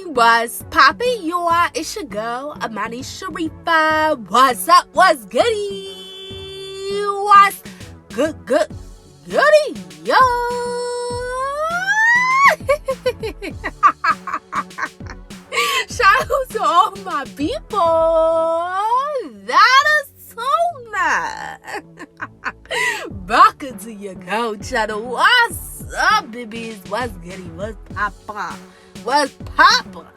What's poppin', y'all? It's your girl, AmaniSharifah. What's up? What's goody? What's goody, yo? Shout out to all my people. That is so nice. Back into your girl channel. What's up, babies? What's goody? What's papa? What's papa?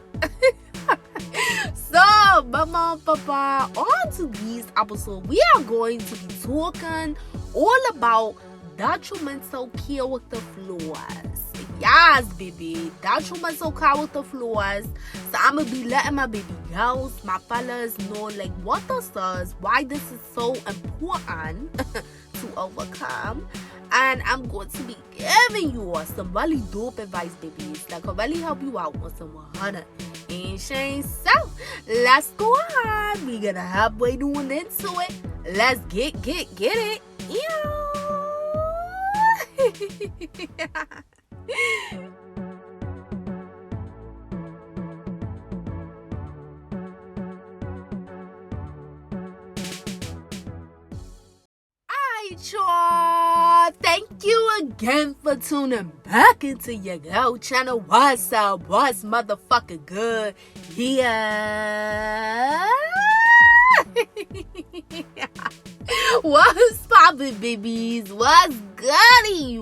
So, mama, papa, on to this episode, we are going to be talking all about detrimental character flaws. Yes, baby, detrimental character flaws. So I'm gonna be letting my baby girls, my fellas know like what this does, why this is so important to overcome. And I'm going to be giving you some really dope advice, babies, that can really help you out with some 100 and shame. So let's go on. We're gonna halfway doing into it. Let's get it. Y'all, thank you again for tuning back into your girl channel. What's up? What's motherfucking good? Yeah. What's poppin', babies? What's goody?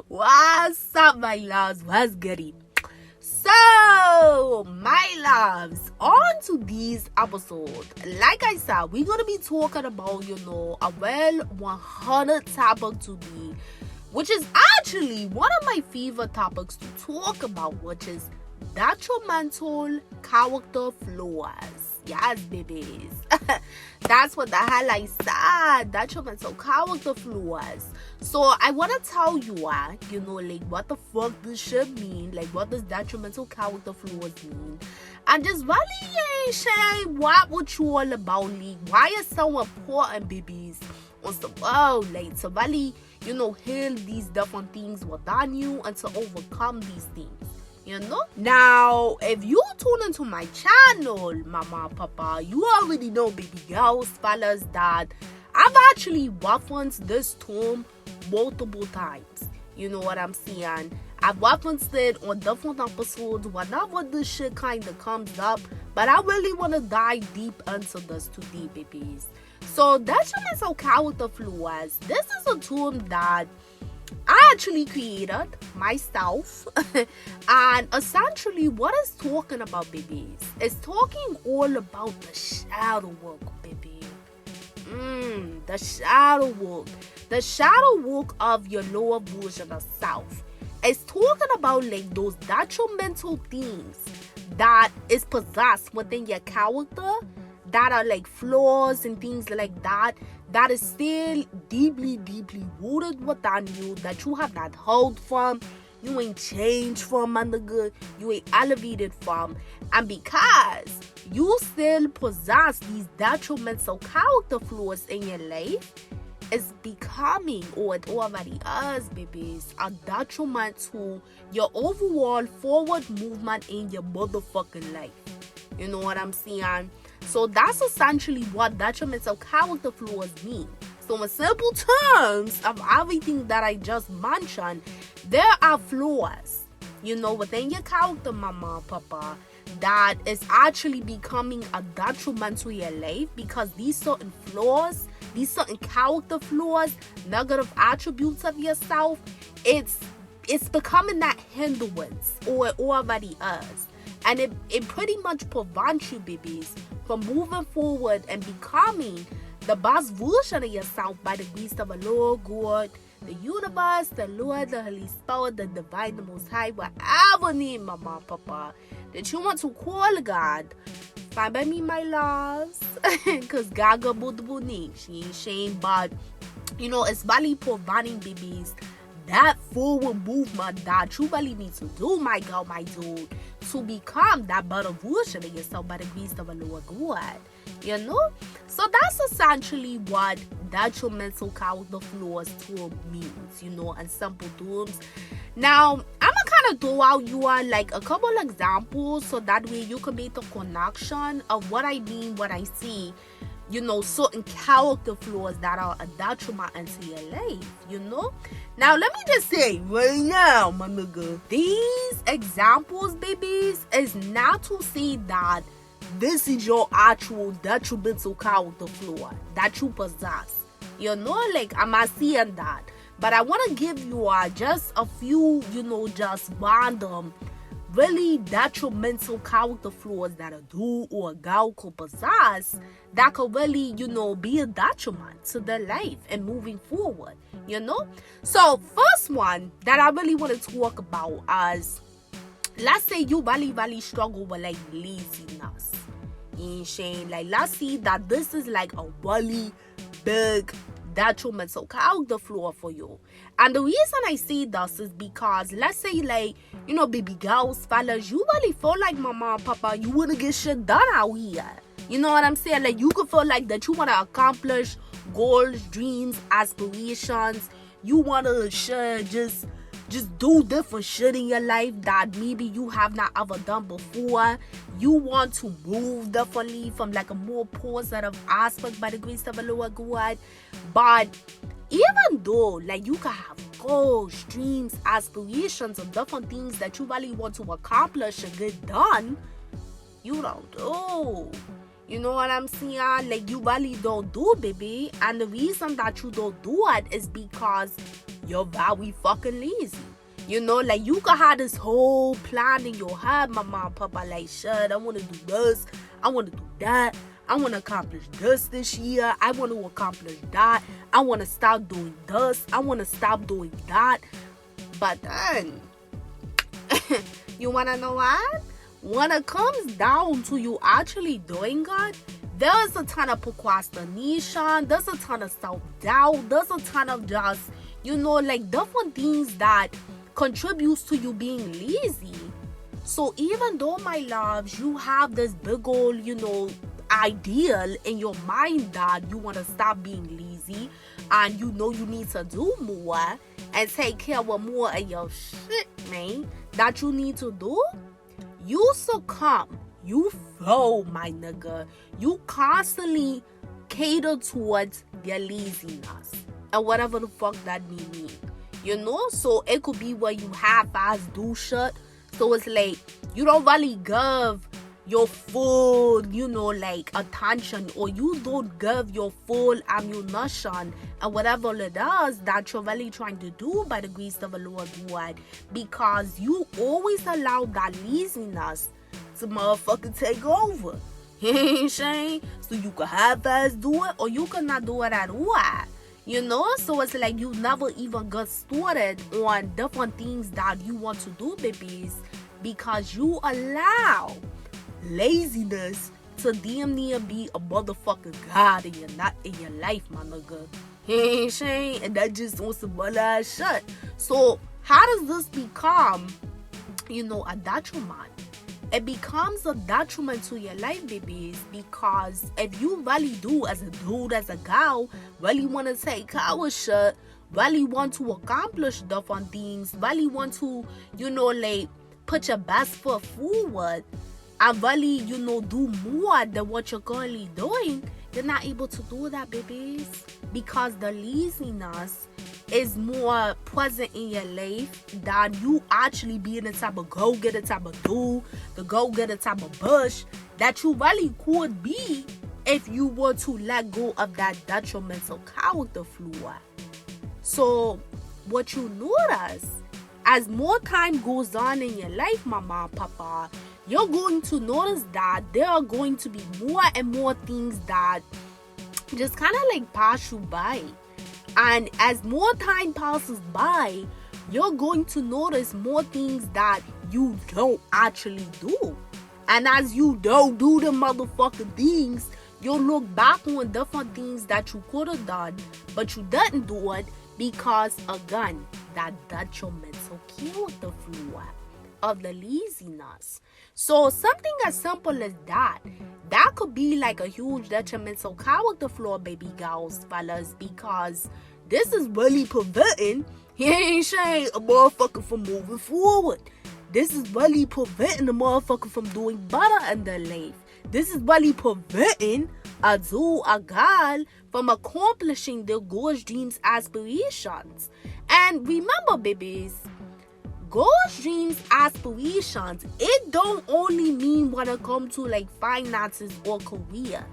What's up, my loves? What's goody? So, my loves, on to this episode. Like I said, we're going to be talking about, a well 100 topic today, which is actually one of my favorite topics to talk about, which is detrimental character flaws. Yes, babies. That's what the hell I said. Detrimental character flaws. So I want to tell you, what the fuck this shit mean. Like, what does detrimental character flaws mean? And just really sharing what you all about, like, why it's so important, babies, on the world, like, to really, heal these different things within you and to overcome these things. Now, if you tune into my channel, mama, papa, you already know, baby girls, fellas, that I've actually referenced this term multiple times. You know what I'm saying? I've referenced it on different episodes whenever this shit kind of comes up, but I really want to dive deep into this today, babies. So, detrimental character flaws, this is a term that I actually created myself. And essentially what it's talking about, babies, it's talking all about the shadow work, baby. The shadow work. The shadow work of your lower version of self. It's talking about like those detrimental things that is possessed within your character, that are like flaws and things like that, that is still deeply rooted within you, that you have not healed from, you ain't changed from, my nigga, you ain't elevated from. And because you still possess these detrimental character flaws in your life, it's becoming, or it already is, babies, a detriment to your overall forward movement in your motherfucking life. You know what I'm saying? So that's essentially what detrimental character flaws mean. So in simple terms of everything that I just mentioned, there are flaws, within your character, mama, papa, that is actually becoming a detriment to your life, because these certain flaws, these certain character flaws, negative attributes of yourself, it's becoming that hindrance, or it already is. And it pretty much prevents you, babies, from moving forward and becoming the best version of yourself by the grace of the Lord God, the universe, the Lord, the Holy Spirit, the Divine, the Most High, whatever name, mama, papa, that you want to call God. Fine by me, my loves. Because God got multiple names. She ain't shame, but, it's really preventing, babies, that forward movement that you really need to do, my girl, my dude, to become that better version of yourself by the grace of the Lord God. So that's essentially what detrimental character flaws term means, in simple terms. Now, I'm gonna kind kind of throw out you are like a couple examples so that way you can make the connection of what I mean, what I see, you know, certain character flaws that are a detriment into your life, you know. Now let me just say right now, my nigga, these examples, babies, is not to say that this is your actual detrimental character flaw that you possess, you know. Like, I'm not saying that, but I want to give you just a few, you know, just random really detrimental character flaws that a dude or a girl could possess that could really, you know, be a detriment to their life and moving forward, you know. So first one that I really want to talk about is, let's say you really struggle with like laziness. You know what I'm saying? Like, let's see that this is like a really big detrimental character flaw for you. And the reason I say this is because, let's say, like, you know, baby girls, fellas, you really feel like mama and papa, you want to get shit done out here. You know what I'm saying? Like, you could feel like that you want to accomplish goals, dreams, aspirations. You want to just do different shit in your life that maybe you have not ever done before. You want to move differently from like a more positive aspect by the grace of the Lord God. But even though like you can have goals, dreams, aspirations, and different things that you really want to accomplish and get done, you don't do. You know what I'm saying? Like, you really don't do, baby. And the reason that you don't do it is because you're very fucking lazy. You know, like, you can have this whole plan in your head, mama and papa, like, shit, I want to do this, I want to do that, I want to accomplish this year, I want to accomplish that, I want to stop doing this, I want to stop doing that. But then, you want to know what? When it comes down to you actually doing it, there's a ton of procrastination, there's a ton of self-doubt, there's a ton of just, you know, like different things that contributes to you being lazy. So even though, my loves, you have this big old, you know, ideal in your mind that you want to stop being lazy and you know you need to do more and take care of more of your shit, man, that you need to do, you succumb, you fold, my nigga. You constantly cater towards your laziness and whatever the fuck that may mean, you know. So it could be where you half-ass do shit. So it's like you don't really give your full, you know, like attention, or you don't give your full ammunition and whatever it is that you're really trying to do by the grace of the Lord God, because you always allow that laziness to motherfucking take over. You know what I'm saying? So you can half-ass do it or you cannot do it at all. You know, so it's like you never even got started on different things that you want to do, babies, because you allow laziness to damn near be a motherfucking god in your life, my nigga. You know what I'm saying? And that just on some butt ass shit. So how does this become, you know, a detriment? It becomes a detriment to your life, babies, because if you really do, as a dude, as a girl, really want to take care of shit, really want to accomplish different things, really want to, you know, like, put your best foot forward, and really, you know, do more than what you're currently doing, you're not able to do that, babies, because the laziness is more present in your life than you actually being the type of go-getter type of dude, the go-getter type of bush that you really could be if you were to let go of that detrimental character flaw. So what you notice, as more time goes on in your life, mama and papa, you're going to notice that there are going to be more and more things that just kind of like pass you by. And as more time passes by, you're going to notice more things that you don't actually do. And as you don't do the motherfucking things, you'll look back on different things that you could have done, but you didn't do it because, again, that detrimental character flaw of the laziness. So something as simple as that could be like a huge detrimental character flaw, baby girls, fellas, because this is really preventing He ain't saying a motherfucker from moving forward. This is really preventing a motherfucker from doing better in their life. This is really preventing a dude, a girl, from accomplishing their goals, dreams, aspirations. And remember, babies, goals, dreams, aspirations, it don't only mean when it comes to like finances or career.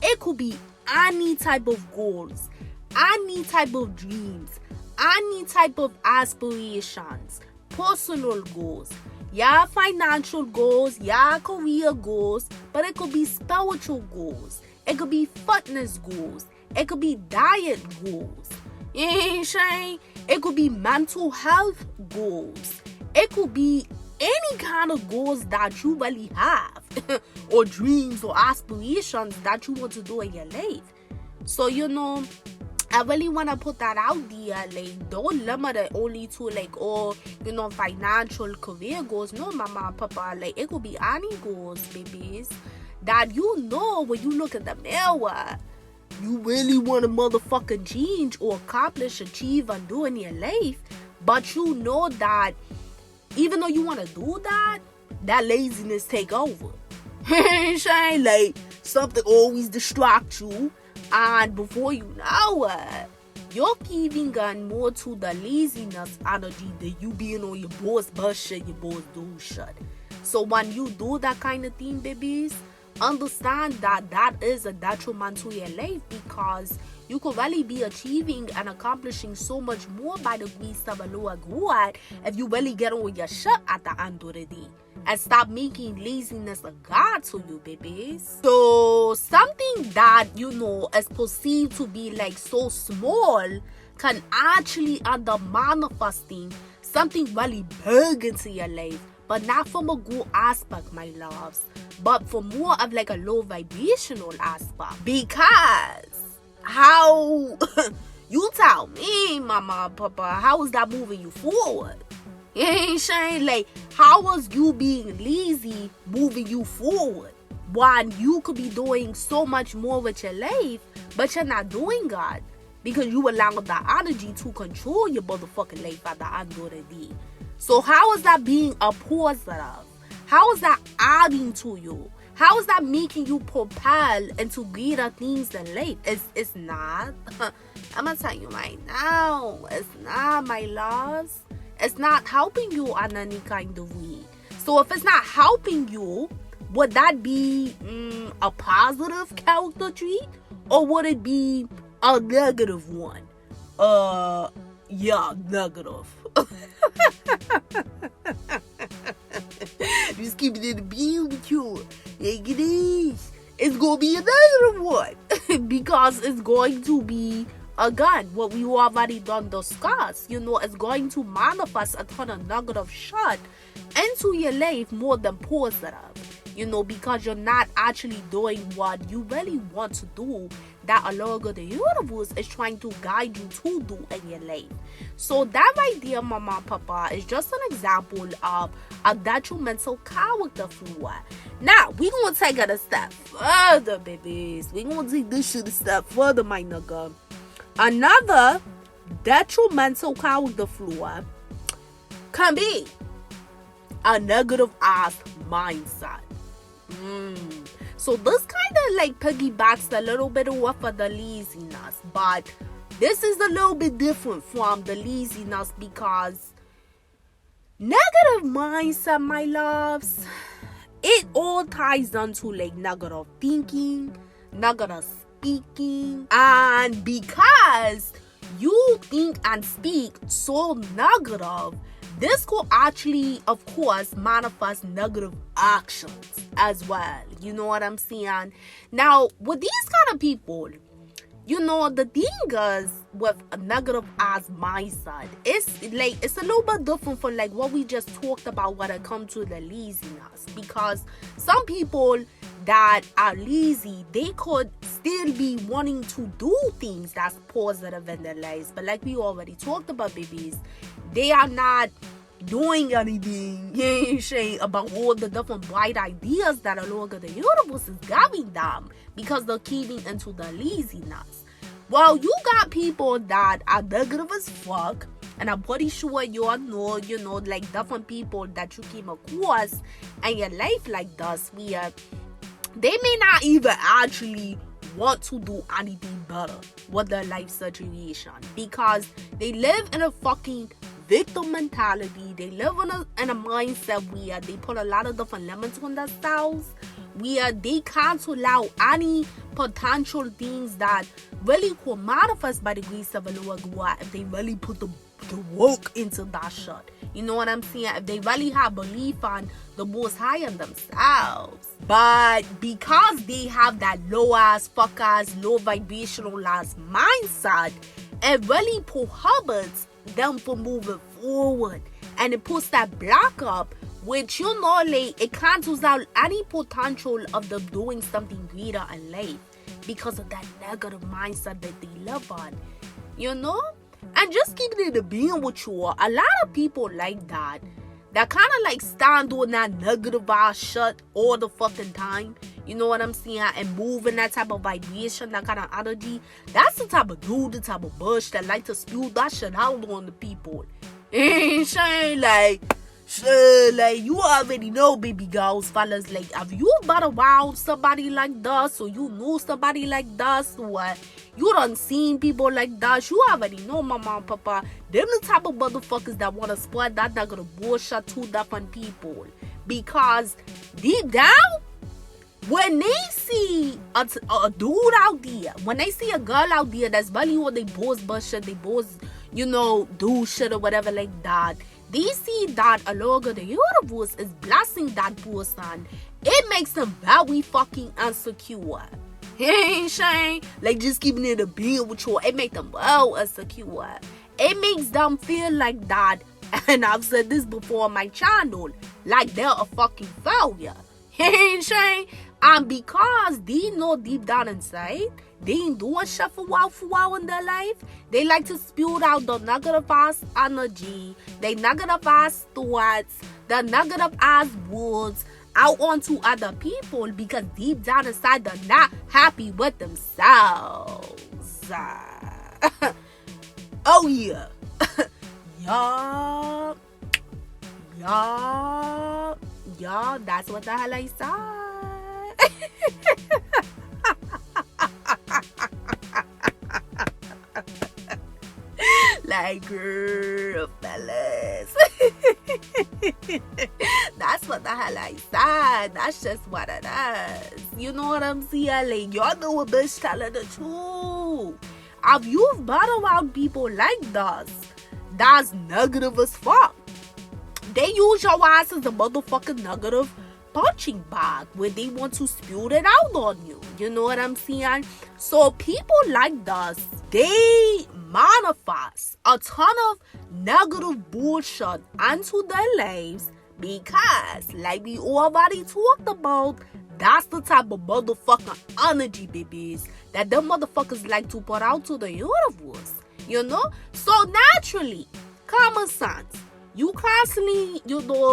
It could be any type of goals, any type of dreams, any type of aspirations, personal goals, yeah, financial goals, yeah, career goals, but it could be spiritual goals, it could be fitness goals, it could be diet goals, you know what I'm saying? It could be mental health goals, it could be any kind of goals that you really have or dreams or aspirations that you want to do in your life. So, you know, I really want to put that out there. Like, don't limit it only to like, oh, you know, financial career goals. No, mama and papa, like, it could be any goals, babies, that you know when you look at the mirror, you really want to motherfucking change or accomplish, achieve, and do in your life. But you know that even though you want to do that, that laziness take over. Saying like something always distracts you, and before you know it, you're giving on more to the laziness energy than you being on your boss bullshit, your boss do shit. So when you do that kind of thing, babies, understand that that is a detriment to your life, because you could really be achieving and accomplishing so much more by the grace of the Lord God if you really get on your shit at the end of the day and stop making laziness a god to you, babies. So something that, you know, is perceived to be like so small can actually end up manifesting something really big into your life, but not from a good aspect, my loves, but for more of like a low vibrational aspect. Because how you tell me, mama, papa, how is that moving you forward? You ain't saying like, how was you being lazy moving you forward when you could be doing so much more with your life, but you're not doing God because you allow the energy to control your motherfucking life at the end of the day. So how is that being a positive? How is that adding to you? How is that making you propel into greater things in life? It's not. I'm gonna tell you right now, it's not, my loves. It's not helping you on any kind of way. So if it's not helping you, would that be a positive character trait, or would it be a negative one? Yeah, negative. Just keep it in the beauty. It's gonna be a negative one because it's going to be, again, what we already done discuss. You know, it's going to manifest a ton of negative shit into your life more than positive. You know, because you're not actually doing what you really want to do, that a lot of the universe is trying to guide you to do in your life. So that right there, mama and papa, is just an example of a detrimental character flaw. Now, we're going to take it a step further, babies. We're going to take this shit a step further, my nigga. Another detrimental character flaw can be a negative ass mindset. So this kind of like piggybacks a little bit off of the laziness, but this is a little bit different from the laziness, because negative mindset, my loves, it all ties down to like negative thinking, negative speaking, and because you think and speak so negative, this could actually, of course, manifest negative actions as well. You know what I'm saying? Now, with these kind of people, you know, the thing is with a negative ass mindset, it's a little bit different from like what we just talked about when it comes to the laziness. Because some people that are lazy, they could still be wanting to do things that's positive in their lives, but like we already talked about, babies, they are not doing anything about all the different bright ideas that a lot of the universe is giving them, because they're keeping into the laziness. Well, you got people that are negative as fuck, And I'm pretty sure you all know, like different people that you came across in your life like this, where they may not even actually want to do anything better with their life situation, because they live in a fucking victim mentality. They live in a mindset where they put a lot of different limits on themselves, where they can't allow any potential things that really could manifest by the grace of the Lord God if they really put the work into that shit. You know what I'm saying? If they really have belief on the Most High in themselves. But because they have that low ass, fuck ass, low vibrational ass mindset, it really prohibits them from moving forward. And it puts that block up, which, like, it cancels out any potential of them doing something greater in life because of that negative mindset that they live on. And just keeping it a being with you, a lot of people like that kind of like stand on that negative ass shit all the fucking time. You know what I'm saying? And moving that type of vibration, that kind of energy. That's the type of dude, the type of bush that like to spew that shit out on the people. And saying like you already know, baby girls, fellas, like, if you been around somebody like this, or you know somebody like this, or you done seen people like that, you already know, mama and papa, them the type of motherfuckers that want to spread that negative bullshit to different people. Because deep down, when they see a dude out there, when they see a girl out there that's really on they boss bullshit, they boss, do shit or whatever like that, they see that a lot of the universe is blessing that person. It makes them very fucking insecure. Hey, Shane, like, just keeping it a being with you, it makes them well insecure. It makes them feel like that, and I've said this before on my channel, like they're a fucking failure. Hey, Shane, and because they know deep down inside, they ain't doing shit for a while in their life. They like to spew out the negative ass energy, the negative ass thoughts, the negative ass words out onto other people, because deep down inside they're not happy with themselves. Oh yeah. Y'all, that's what the hell I said. Like, girl, fellas. That's what the hell I said. That's just what it is. You know what I'm saying? Like, y'all know a bitch telling the truth. If you've been around people like this, that's negative as fuck. They use your ass as a motherfucking negative punching bag where they want to spew it out on you. You know what I'm saying? So people like this, they manifest a ton of negative bullshit into their lives because, like we already talked about, that's the type of motherfucking energy, babies, that them motherfuckers like to put out to the universe. So naturally, common sense, you constantly,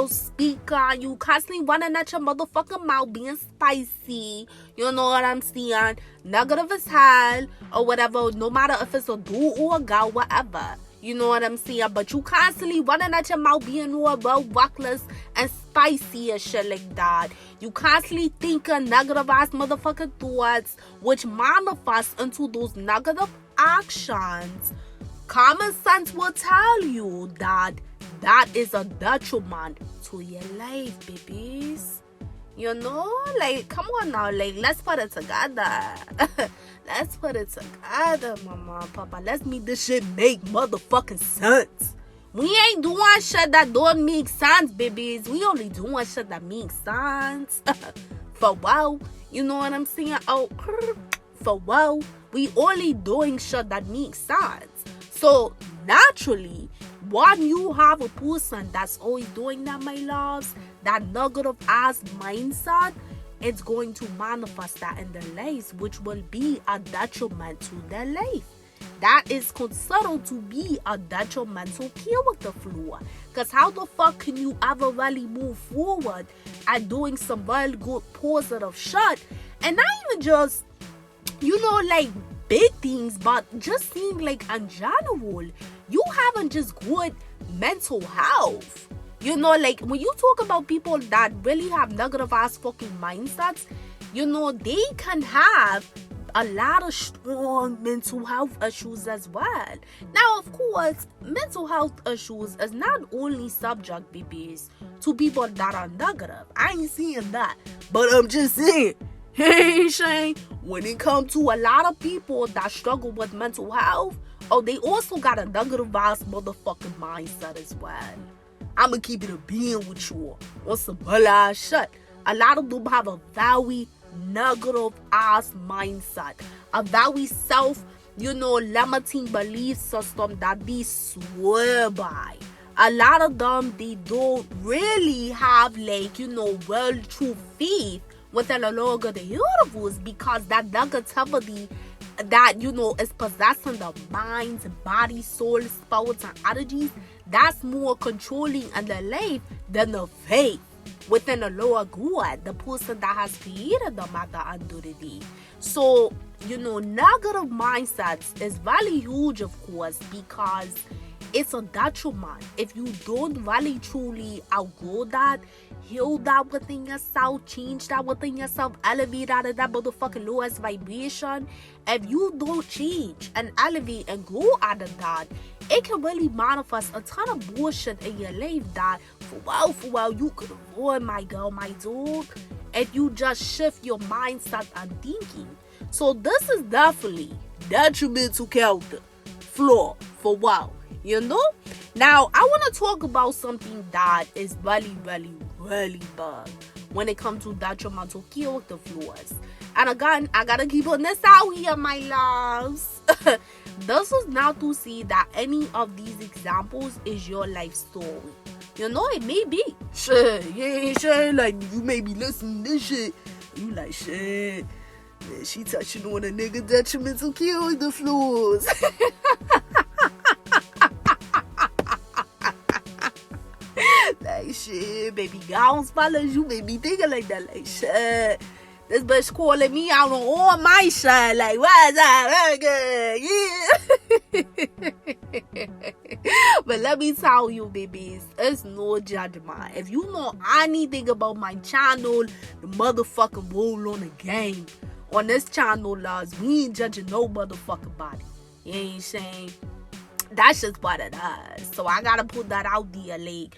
speaking, you constantly running at your motherfucking mouth being spicy, you know what I'm saying, negative as hell, or whatever, no matter if it's a dude or a girl, whatever, you know what I'm saying, but you constantly running at your mouth being all reckless and spicy and shit like that. You constantly thinking negative ass motherfucking thoughts, which manifest into those negative actions. Common sense will tell you that is a detriment to your life, babies. Like, come on now, like, let's put it together. Let's put it together, mama and papa. Let's make this shit make motherfucking sense. We ain't doing shit that don't make sense, babies. We only doing shit that makes sense. For wow, you know what I'm saying? Oh, for wow, we only doing shit that makes sense. So naturally, when you have a person that's always doing that, my loves, that negative ass mindset, it's going to manifest that in their lives, which will be a detriment to their life. That is considered to be a detrimental character flaw. Because how the fuck can you ever really move forward at doing some real good positive shit, and not even just, like, big things, but just seeing, like, in general, you haven't just good mental health. You know, like when you talk about people that really have negative ass fucking mindsets, you know, they can have a lot of strong mental health issues as well. Now, of course, mental health issues is not only subject, babies, to people that are negative. I ain't saying that, but I'm just saying, hey, Shane, when it comes to a lot of people that struggle with mental health, oh, they also got a negative ass motherfucking mindset as well. I'ma keep it a being with you on some bull-ass shit. A lot of them have a very negative ass mindset, a very self, limiting belief system that they swear by. A lot of them, they don't really have well true faith within the Lord of the universe, because that negativity that is possessing the minds, body, soul, spirits, and energies, that's more controlling in the life than the faith within the lower God, the person that has created them at the end of the day. So, negative mindsets is very huge, of course, because it's a detriment. If you don't really truly outgrow that, heal that within yourself, change that within yourself, elevate out of that motherfucking lowest vibration, if you don't change and elevate and grow out of that, it can really manifest a ton of bullshit in your life that for a while you could avoid, my girl, my dude, if you just shift your mindset and thinking. So this is definitely detrimental character flaw for a while. Now I want to talk about something that is really, really, really bad when it comes to detrimental character flaws. And again, I gotta keep on this out here, my loves. This is not to say that any of these examples is your life story. It may be. Shit, yeah, shit. Like, you may be listening to this shit. You like, shit, man, she touching on a nigga detrimental character flaws. Like, shit, baby, gowns follows you, may be thinking like that. Like, shit, this bitch calling me out on all my shit. Like, what's up? Yeah. But let me tell you, babies, it's no judgment. If you know anything about my channel, the motherfucking rule on the game. On this channel, laws, we ain't judging no motherfucking body. You ain't saying? That's just what it is. So I gotta put that out there, like,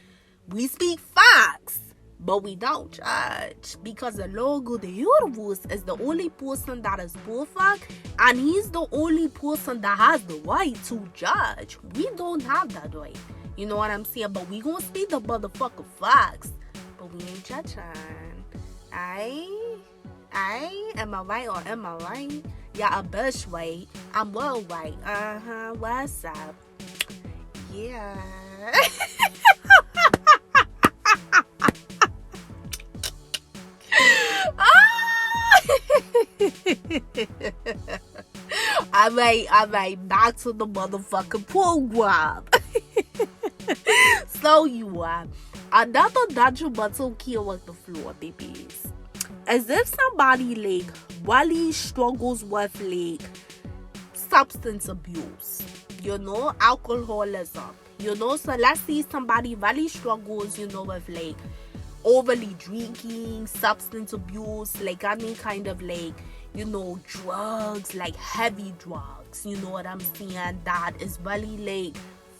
we speak facts, but we don't judge, because the Lord of the universe is the only person that is perfect, and he's the only person that has the right to judge. We don't have that right. You know what I'm saying? But we gonna speak the motherfucking facts, but we ain't judging. Am I right or am I right? Yeah, a bitch right. I'm well right. What's up? Yeah. Alright, back to the motherfucking program. So you are another detrimental character flaw, babies. As if somebody really struggles with substance abuse, alcoholism, so let's say somebody really struggles, with overly drinking, substance abuse, any kind of drugs, heavy drugs, you know what I'm saying, that is really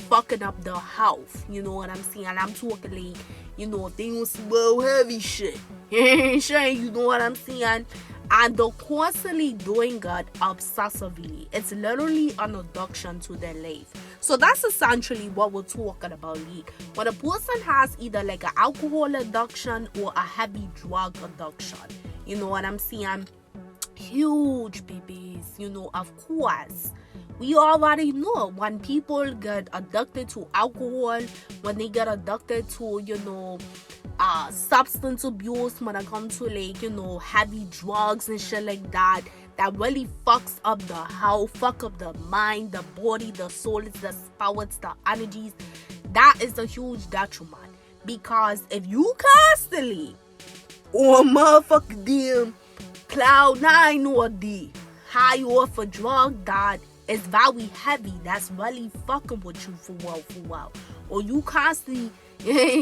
fucking up the health, you know what I'm saying. I'm talking if they don't smell heavy shit, you know what I'm saying, and they're constantly doing it obsessively. It's literally an addiction to their life. So that's essentially what we're talking about. When a person has either an alcohol addiction or a heavy drug addiction, you know what I'm saying, huge, babies. Of course, we already know when people get addicted to alcohol, when they get addicted to substance abuse, when it comes to heavy drugs and shit like that, that really fucks up the health, fuck up the mind, the body, the soul, the spirits, the energies. That is a huge detriment, because if you constantly on motherfucking damn cloud 9 or D high off a drug that is very heavy, that's really fucking with you for well. Or you constantly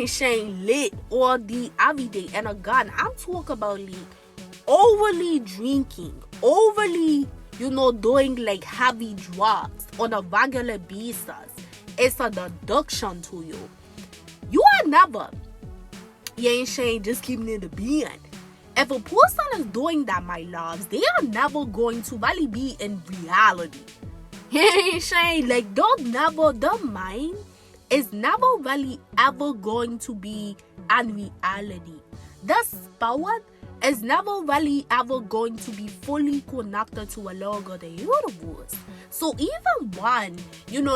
saying lit all the every day. And again, I'm talking about like overly drinking, overly, doing like heavy drugs on a regular basis. It's an addiction to you. You are never, just keeping it a being. If a person is doing that, my loves, they are never going to really be in reality. Like, their mind is never really ever going to be in reality. The spirit is never really ever going to be fully connected to a Lord of the universe. So even when,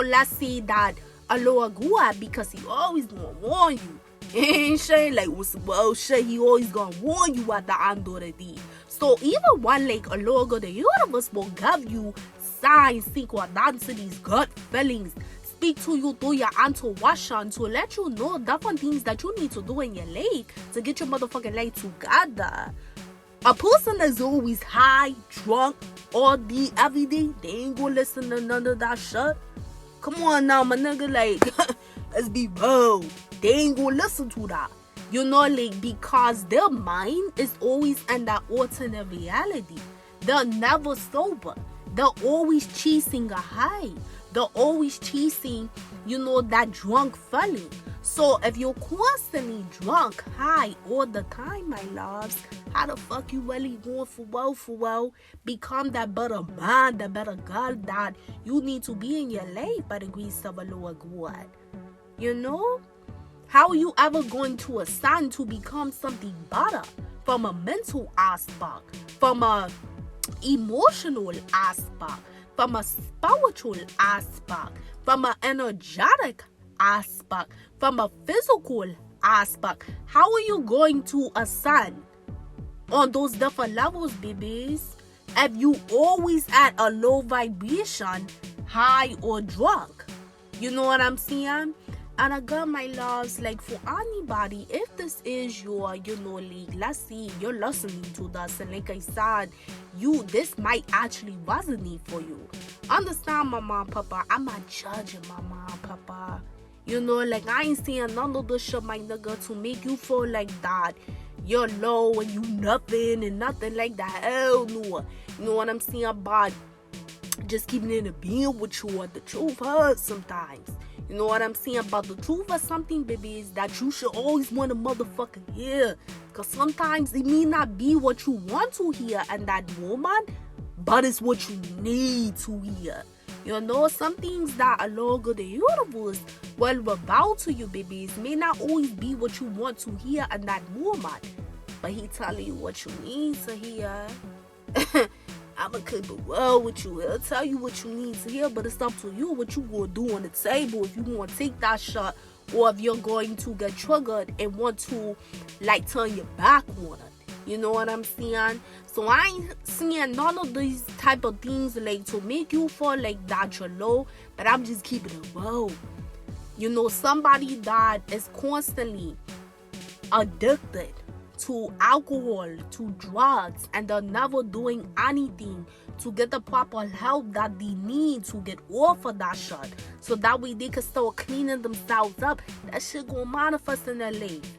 let's say that a Lord God, because he always gonna warn you. Like, well, shit, he always gonna warn you at the end of the day. So even one like a Lord of the universe will give you signs, synchronicities, gut feelings, speak to you through your intuition to let you know different things that you need to do in your life to get your motherfucking life together. A person that's always high, drunk, all day, every day, they ain't gonna listen to none of that shit. Come on now, my nigga, like, let's be real. They ain't gonna listen to that. Like, because their mind is always in that alternate reality. They're never sober. They're always chasing a high. They're always chasing, that drunk feeling. So if you're constantly drunk, high all the time, my loves, how the fuck you really going for well, become that better man, that better girl that you need to be in your life by the grace of a Lord God? How are you ever going to ascend to become something better from a mental aspect, from a emotional aspect, from a spiritual aspect, from an energetic aspect, from a physical aspect? How are you going to ascend on those different levels, babies, if you always at a low vibration, high or drunk? You know what I'm saying? And again, my loves, like, for anybody, if this is your, like, let's see, you're listening to this, and like I said, this might actually resonate for you. Understand, my mom, papa, I'm not judging my mom, papa. Like, I ain't saying none of this shit, my nigga, to make you feel like that you're low and you nothing and nothing like that. Hell no. You know what I'm saying? But just keeping it a being with you, the truth hurts sometimes. You know what I'm saying? About the truth of something, baby, is that you should always want to motherfucking hear. Because sometimes it may not be what you want to hear in that moment, but it's what you need to hear. Some things that a Lord of the universe will reveal to you, babies, may not always be what you want to hear in that moment. But he telling you what you need to hear. I'ma keep it well with you. He'll tell you what you need to hear, but it's up to you what you gonna do on the table. If you want to take that shot, or if you're going to get triggered and want to, like, turn your back on it. You know what I'm saying? So I ain't seeing none of these type of things, like, to make you feel like that you're low, but I'm just keeping it low. Somebody that is constantly addicted to alcohol, to drugs, and they're never doing anything to get the proper help that they need to get off of that shit, so that way they can start cleaning themselves up. That shit gonna manifest in their life,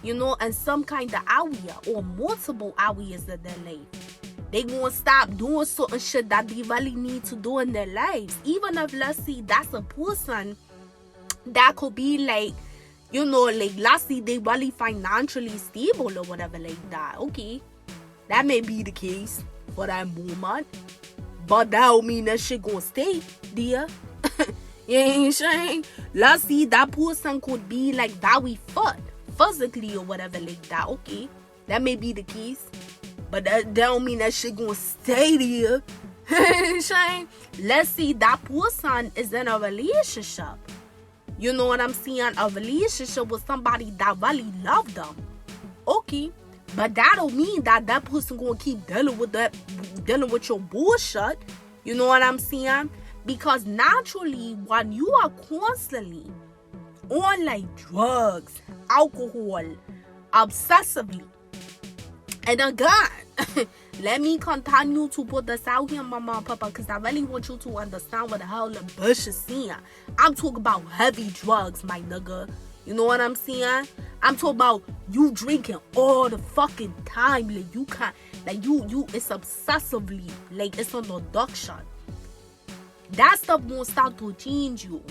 in some kind of area or multiple areas of their life. They gonna stop doing certain shit that they really need to do in their lives. Even if, let's see, that's a person that could be like, like, let's see, they really financially stable or whatever like that. Okay, that may be the case for that moment, but that don't mean that shit gonna stay there. You ain't saying? Let's see, that person could be like very fit, physically or whatever like that. Okay, that may be the case, but that don't mean that shit gonna stay there. You ain't saying? Let's see, that person is in a relationship. You know what I'm saying? A relationship with somebody that really love them. Okay. But that don't mean that that person gonna keep dealing with your bullshit. You know what I'm saying? Because naturally, when you are constantly on like drugs, alcohol, obsessively, And again, let me continue to put this out here, mama and papa, because I really want you to understand what the hell the bush is saying. I'm talking about heavy drugs, my nigga. You know what I'm saying? I'm talking about you drinking all the fucking time. Like, you can't, like, you, it's obsessively, like, it's an addiction. That stuff won't start to change you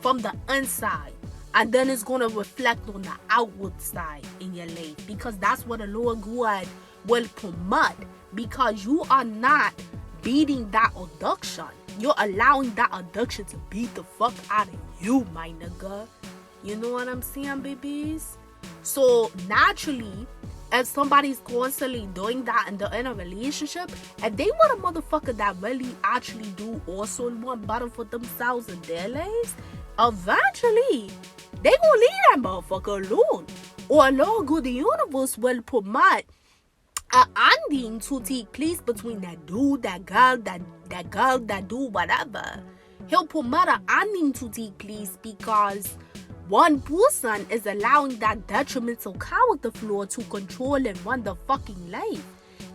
from the inside. And then it's going to reflect on the outward side in your life. Because that's what the Lord God will promote. Because you are not beating that addiction. You're allowing that addiction to beat the fuck out of you, my nigga. You know what I'm saying, babies? So, naturally, if somebody's constantly doing that in a relationship, and they want a motherfucker that really actually do also want better for themselves in their lives, eventually, they gonna leave that motherfucker alone. Or Lord God, the universe will promote an ending to take place between that dude, that girl, that do whatever. He'll promote an ending to take place because one person is allowing that detrimental character flaw to control and run the fucking life.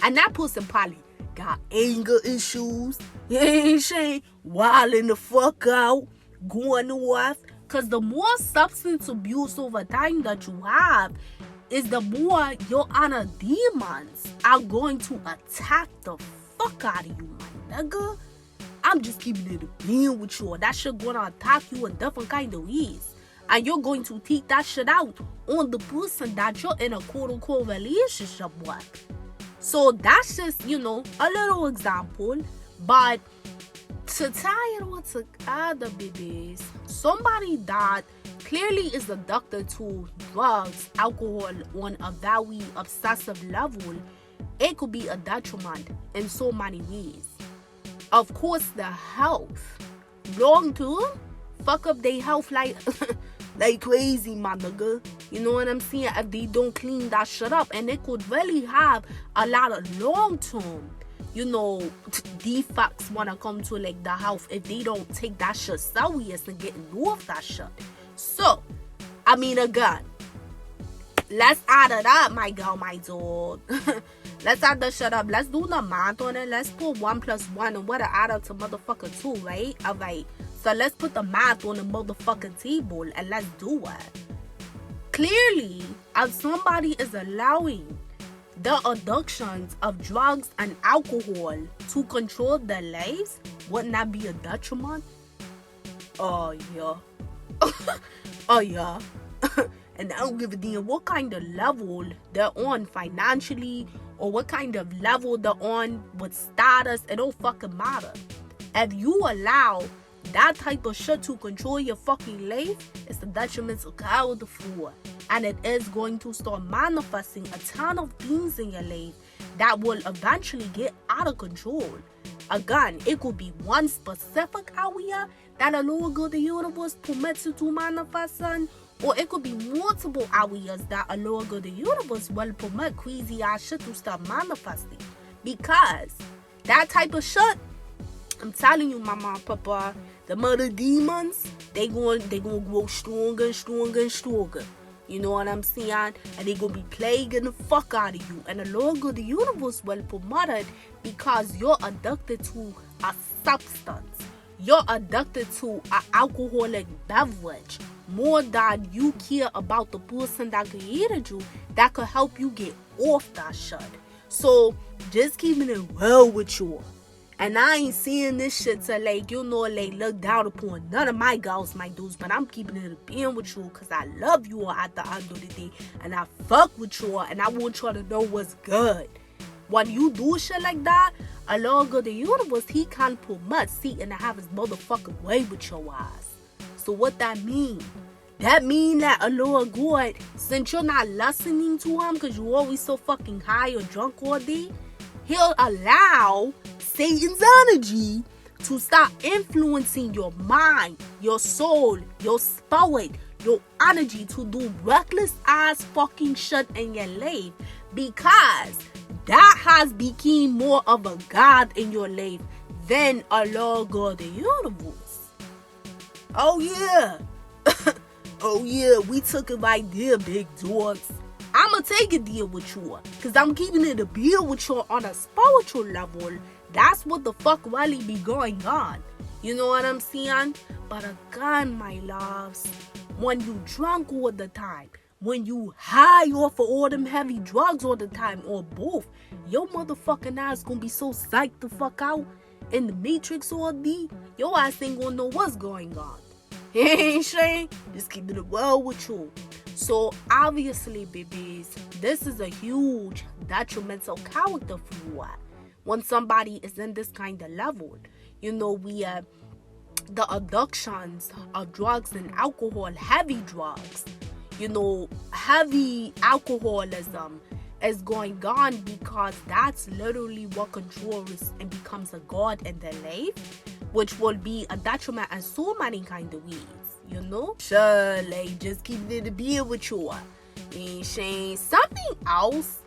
And that person probably got anger issues. She wilding the fuck out, going off. Because the more substance abuse over time that you have, is the more your inner demons are going to attack the fuck out of you, my nigga. I'm just keeping it being with you. That shit gonna attack you in different kind of ways. And you're going to take that shit out on the person that you're in a quote-unquote relationship with. So that's just, you know, a little example. But to tie it all together, babies, somebody that clearly is addicted to drugs, alcohol on a very obsessive level, it could be a detriment in so many ways. Of course, the health. Long term, fuck up their health like... like crazy, my nigga. You know what I'm saying? If they don't clean that shit up. And it could really have a lot of long-term, you know, defects when it comes to, like, the health if they don't take that shit serious and getting off that shit. So, I mean, again, let's add it up, my girl, my dog. Let's add the shit up. Let's do the math on it. Let's put 1 plus 1 and what to add up to motherfucker 2, right? Alright. So let's put the math on the motherfucking table and let's do it. Clearly, if somebody is allowing the addictions of drugs and alcohol to control their lives, wouldn't that be a detriment? Oh, yeah. Oh, yeah. And I don't give a damn what kind of level they're on financially or what kind of level they're on with status. It don't fucking matter. If you allow that type of shit to control your fucking life, it's the detrimental character flaw. And it is going to start manifesting a ton of things in your life that will eventually get out of control. Again, it could be one specific area that a Lord God the universe permits you to manifest in, or it could be multiple areas that a Lord God the universe will permit crazy ass shit to start manifesting. Because that type of shit, I'm telling you, mama and papa, the mother demons, they going grow stronger and stronger and stronger. You know what I'm saying? And they gonna be plaguing the fuck out of you. And the Lord God the universe will promote it because you're addicted to a substance. You're addicted to an alcoholic beverage more than you care about the person that created you that could help you get off that shit. So just keeping it real with you. And I ain't seeing this shit to, like, you know, like, look down upon none of my girls, my dudes. But I'm keeping it a being with you because I love you all at the end of the day. And I fuck with you all. And I want y'all to know what's good. When you do shit like that, a Lord God the universe, he can't promote Satan to have his motherfucking way with your ass. So what that mean? That mean that a Lord God, since you're not listening to him because you always so fucking high or drunk all day, he'll allow Satan's energy to start influencing your mind, your soul, your spirit, your energy to do reckless ass fucking shit in your life because that has become more of a God in your life than a Lord God the universe. Oh yeah. Oh yeah, we took it right there, big dogs. I'ma take a deal with you. Cause I'm keeping it a deal with you on a spiritual level. That's what the fuck really be going on. You know what I'm saying? But again, my loves, when you drunk all the time, when you high off of all them heavy drugs all the time, or both, your motherfucking ass gonna be so psyched the fuck out in the Matrix all day, your ass ain't gonna know what's going on. Hey, Shane, just keeping it well with you. So obviously, babies, this is a huge detrimental character flaw when somebody is in this kind of level. You know, the addictions of drugs and alcohol, heavy drugs, you know, heavy alcoholism is going on, because that's literally what controls and becomes a god in their life, which will be a detriment in so many kind of ways, you know. Sure, like, just keep it a beer with you. And Shane, something else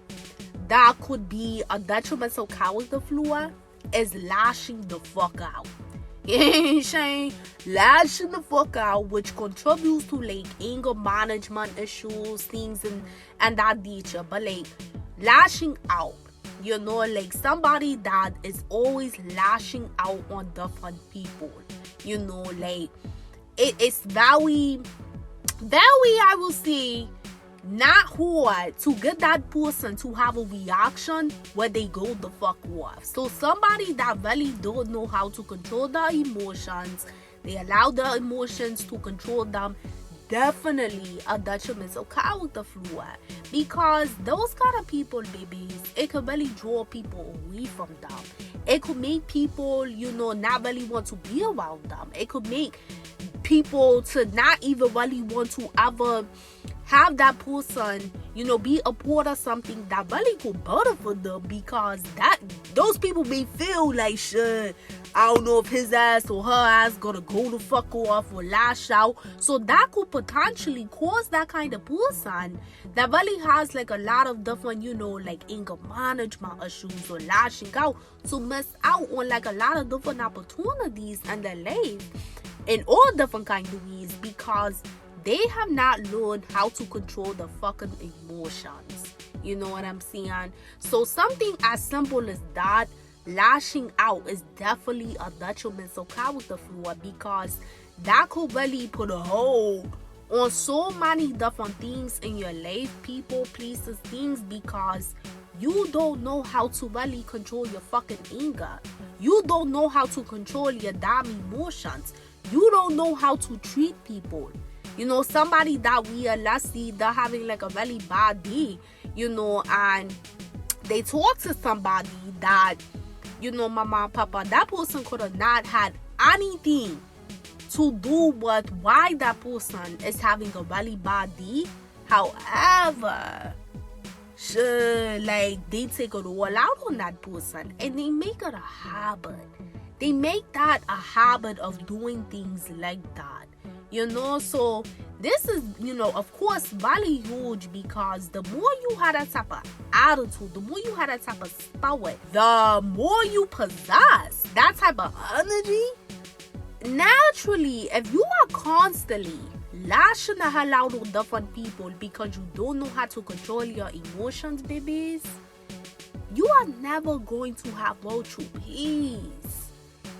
that could be a detrimental character flaw is lashing the fuck out. Shane, lashing the fuck out, which contributes to like anger management issues, things and that nature. But like lashing out, you know, like somebody that is always lashing out on different people, you know, like it's very, I will say, not hard to get that person to have a reaction where they go the fuck off. So somebody that really don't know how to control their emotions, they allow their emotions to control them, definitely a detrimental character flaw. Because those kind of people, babies, it could really draw people away from them. It could make people, you know, not really want to be around them. It could make people to not even really want to ever have that person, you know, be a part of something that really could better for them, because that those people may feel like, shit, I don't know if his ass or her ass gonna go the fuck off or lash out. So that could potentially cause that kind of person that really has like a lot of different, you know, like anger management issues or lashing out, to miss out on like a lot of different opportunities in their life in all different kind of ways, because they have not learned how to control the fucking emotions. You know what I'm saying? So something as simple as that, lashing out, is definitely a detrimental character flaw, because that could really put a hold on so many different things in your life, people, places, things, because you don't know how to really control your fucking anger. You don't know how to control your damn emotions. You don't know how to treat people. You know, somebody that we are, let's see, they're having like a really bad day, you know, and they talk to somebody that, you know, mama, papa, that person could have not had anything to do with why that person is having a really bad day. However, sure, like, they take it all out on that person and they make it a habit. They make that a habit of doing things like that. You know, so this is, you know, of course, really huge, because the more you have that type of attitude, the more you have that type of spirit, the more you possess that type of energy. Naturally, if you are constantly lashing the hell out on different people because you don't know how to control your emotions, babies, you are never going to have true peace.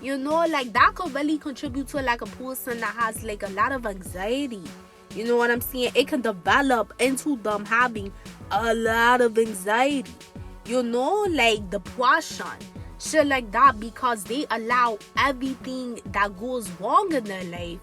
You know, like, that could really contribute to like a person that has like a lot of anxiety. You know what I'm saying? It can develop into them having a lot of anxiety. You know, like depression, shit like that, because they allow everything that goes wrong in their life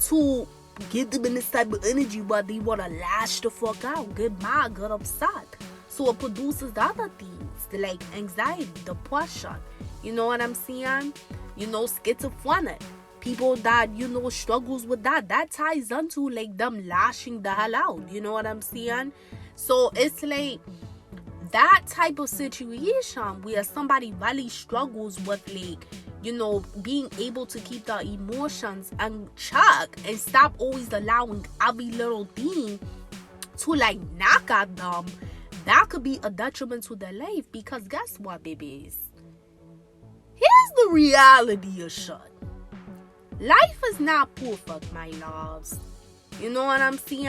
to get them in this type of energy where they want to lash the fuck out, get mad, get upset. So it produces other things like anxiety, depression. You know what I'm saying? You know, schizophrenic. People that, you know, struggles with that ties into like them lashing the hell out. You know what I'm saying? So it's like that type of situation where somebody really struggles with, like, you know, being able to keep their emotions in check and stop always allowing every little thing to like knock at them. That could be a detriment to their life, because guess what, babies? Here's the reality of shit. Life is not perfect, my loves. You know what I'm saying?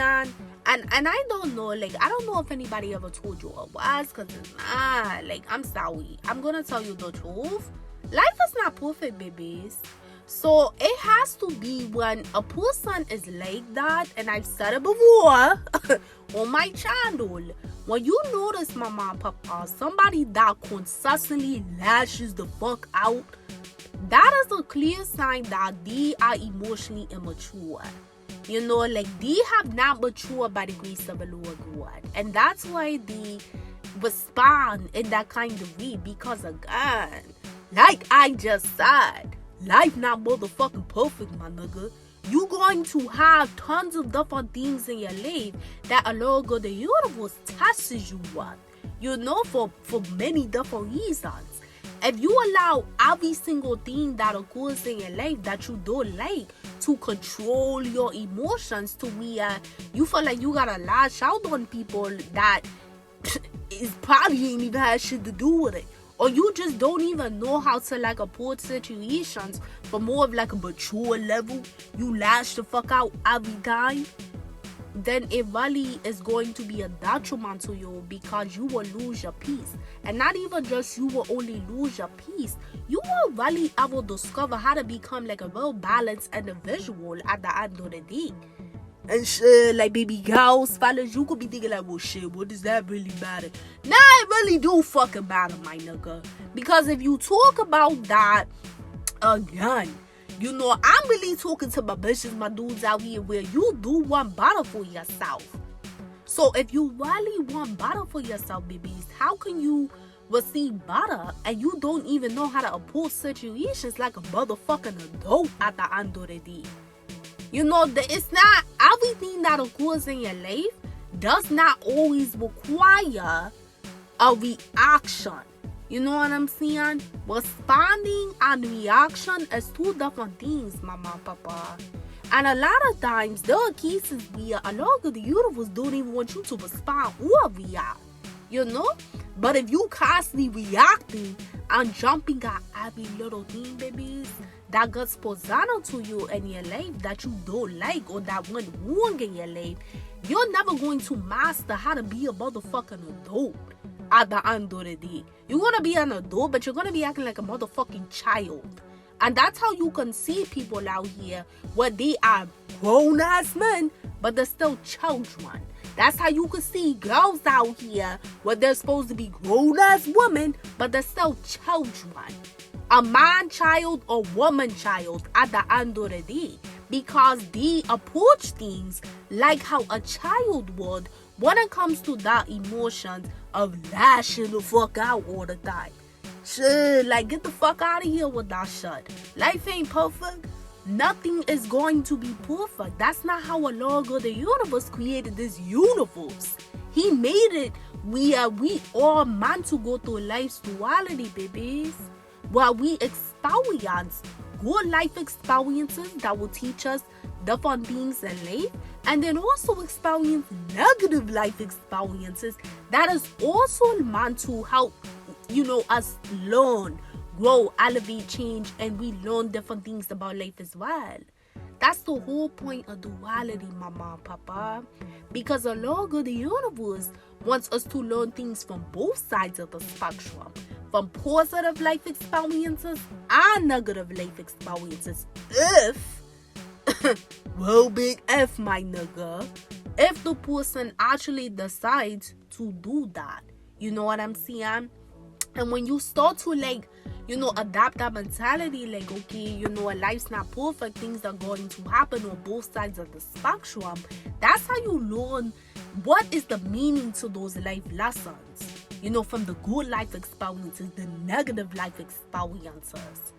And I don't know, like, I don't know if anybody ever told you it was, because it's not. Like, I'm sorry. I'm going to tell you the truth. Life is not perfect, babies. So it has to be when a person is like that, and I've said it before on my channel. When you notice, mama and papa, somebody that consistently lashes the fuck out, that is a clear sign that they are emotionally immature. You know, like, they have not matured by the grace of the Lord God. And that's why they respond in that kind of way. Because, again, like I just said, life not motherfucking perfect, my nigga. You going to have tons of different things in your life that a Lord God, the universe tests you with. You know, for many different reasons. If you allow every single thing that occurs in your life that you don't like to control your emotions to where you feel like you gotta lash out on people that is probably ain't even had shit to do with it. Or you just don't even know how to, like, approach situations from more of, like, a mature level. You lash the fuck out every time. Then it really is going to be a detriment to you, because you will lose your peace. And not even just you will only lose your peace, you will really ever discover how to become, like, a well balanced individual at the end of the day. And shit, like, baby girls, fellas, you could be thinking like, well, shit, what does that really matter? Nah, it really do fucking matter, my nigga. Because if you talk about that again, you know, I'm really talking to my bitches, my dudes out here, where you do want better for yourself. So if you really want better for yourself, babies, how can you receive better and you don't even know how to approach situations like a motherfucking adult at the end of the day? You know, it's not everything that occurs in your life does not always require a reaction. You know what I'm saying? Responding and reaction is two different things, mama and papa. And a lot of times, there are cases where a lot of the universe don't even want you to respond or react. You know? But if you constantly reacting and jumping at every little thing, babies, that gets presented to you in your life that you don't like or that went wrong in your life, you're never going to master how to be a motherfucking adult at the end of the day. You're going to be an adult, but you're going to be acting like a motherfucking child. And that's how you can see people out here where they are grown-ass men, but they're still children. That's how you can see girls out here where they're supposed to be grown-ass women, but they're still children. A man-child or woman-child at the end of the day. Because they approach things like how a child would when it comes to that emotions of lashing the fuck out all the time. Shit, like, get the fuck out of here with that shit. Life ain't perfect. Nothing is going to be perfect. That's not how a Lord of the universe created this universe. He made it where we all meant to go through life's duality, babies. Where we experience good life experiences that will teach us different things in life, and then also experience negative life experiences that is also meant to help, you know, us learn, grow, elevate, change, and we learn different things about life as well. That's the whole point of duality, mama and papa. Because the Lord of the universe wants us to learn things from both sides of the spectrum. From positive life experiences and negative life experiences. If, well, big F, my nigga, if the person actually decides to do that. You know what I'm saying? And when you start to, like, you know, adapt that mentality, like, okay, you know, life's not perfect, things are going to happen on both sides of the spectrum. That's how you learn what is the meaning to those life lessons. You know, from the good life experiences, the negative life experiences.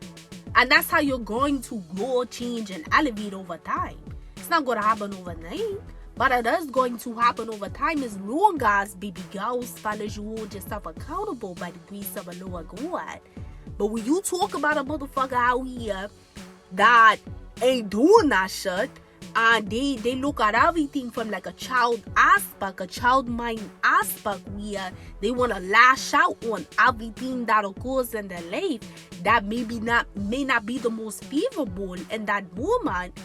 And that's how you're going to grow, change, and elevate over time. It's not going to happen overnight, but it is going to happen over time as long as, baby girls, fellas, you hold yourself accountable by the grace of a Lord God. But when you talk about a motherfucker out here that ain't doing that shit, and they look at everything from like a child aspect, a child mind aspect, where they want to lash out on everything that occurs in their life that may not be the most favorable in that moment,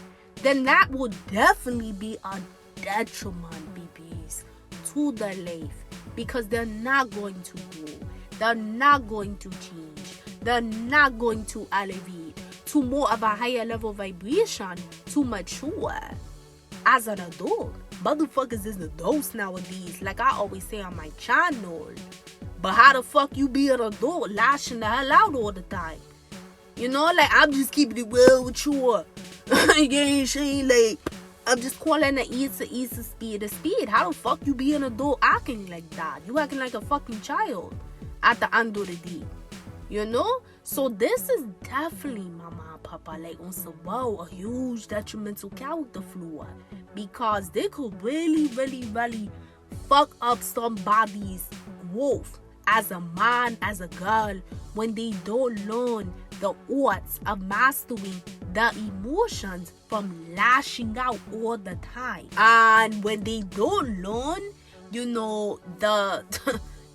then that would definitely be a detriment, babies, to the life, because they're not going to grow, they're not going to change, they're not going to elevate to more of a higher level vibration to mature as an adult. Motherfuckers is adults nowadays, like I always say on my channel. But how the fuck you be an adult lashing the hell out all the time? You know, like, I'm just keeping it real with you. Like, I'm just calling an ease a speed a speed. How the fuck you be an adult acting like that? You acting like a fucking child at the end of the day. You know? So this is definitely, mama and papa, like, on some, wow, a huge detrimental character flaw. Because they could really, really, really fuck up somebody's growth as a man, as a girl, when they don't learn the arts of mastering the emotions from lashing out all the time. And when they don't learn, you know, the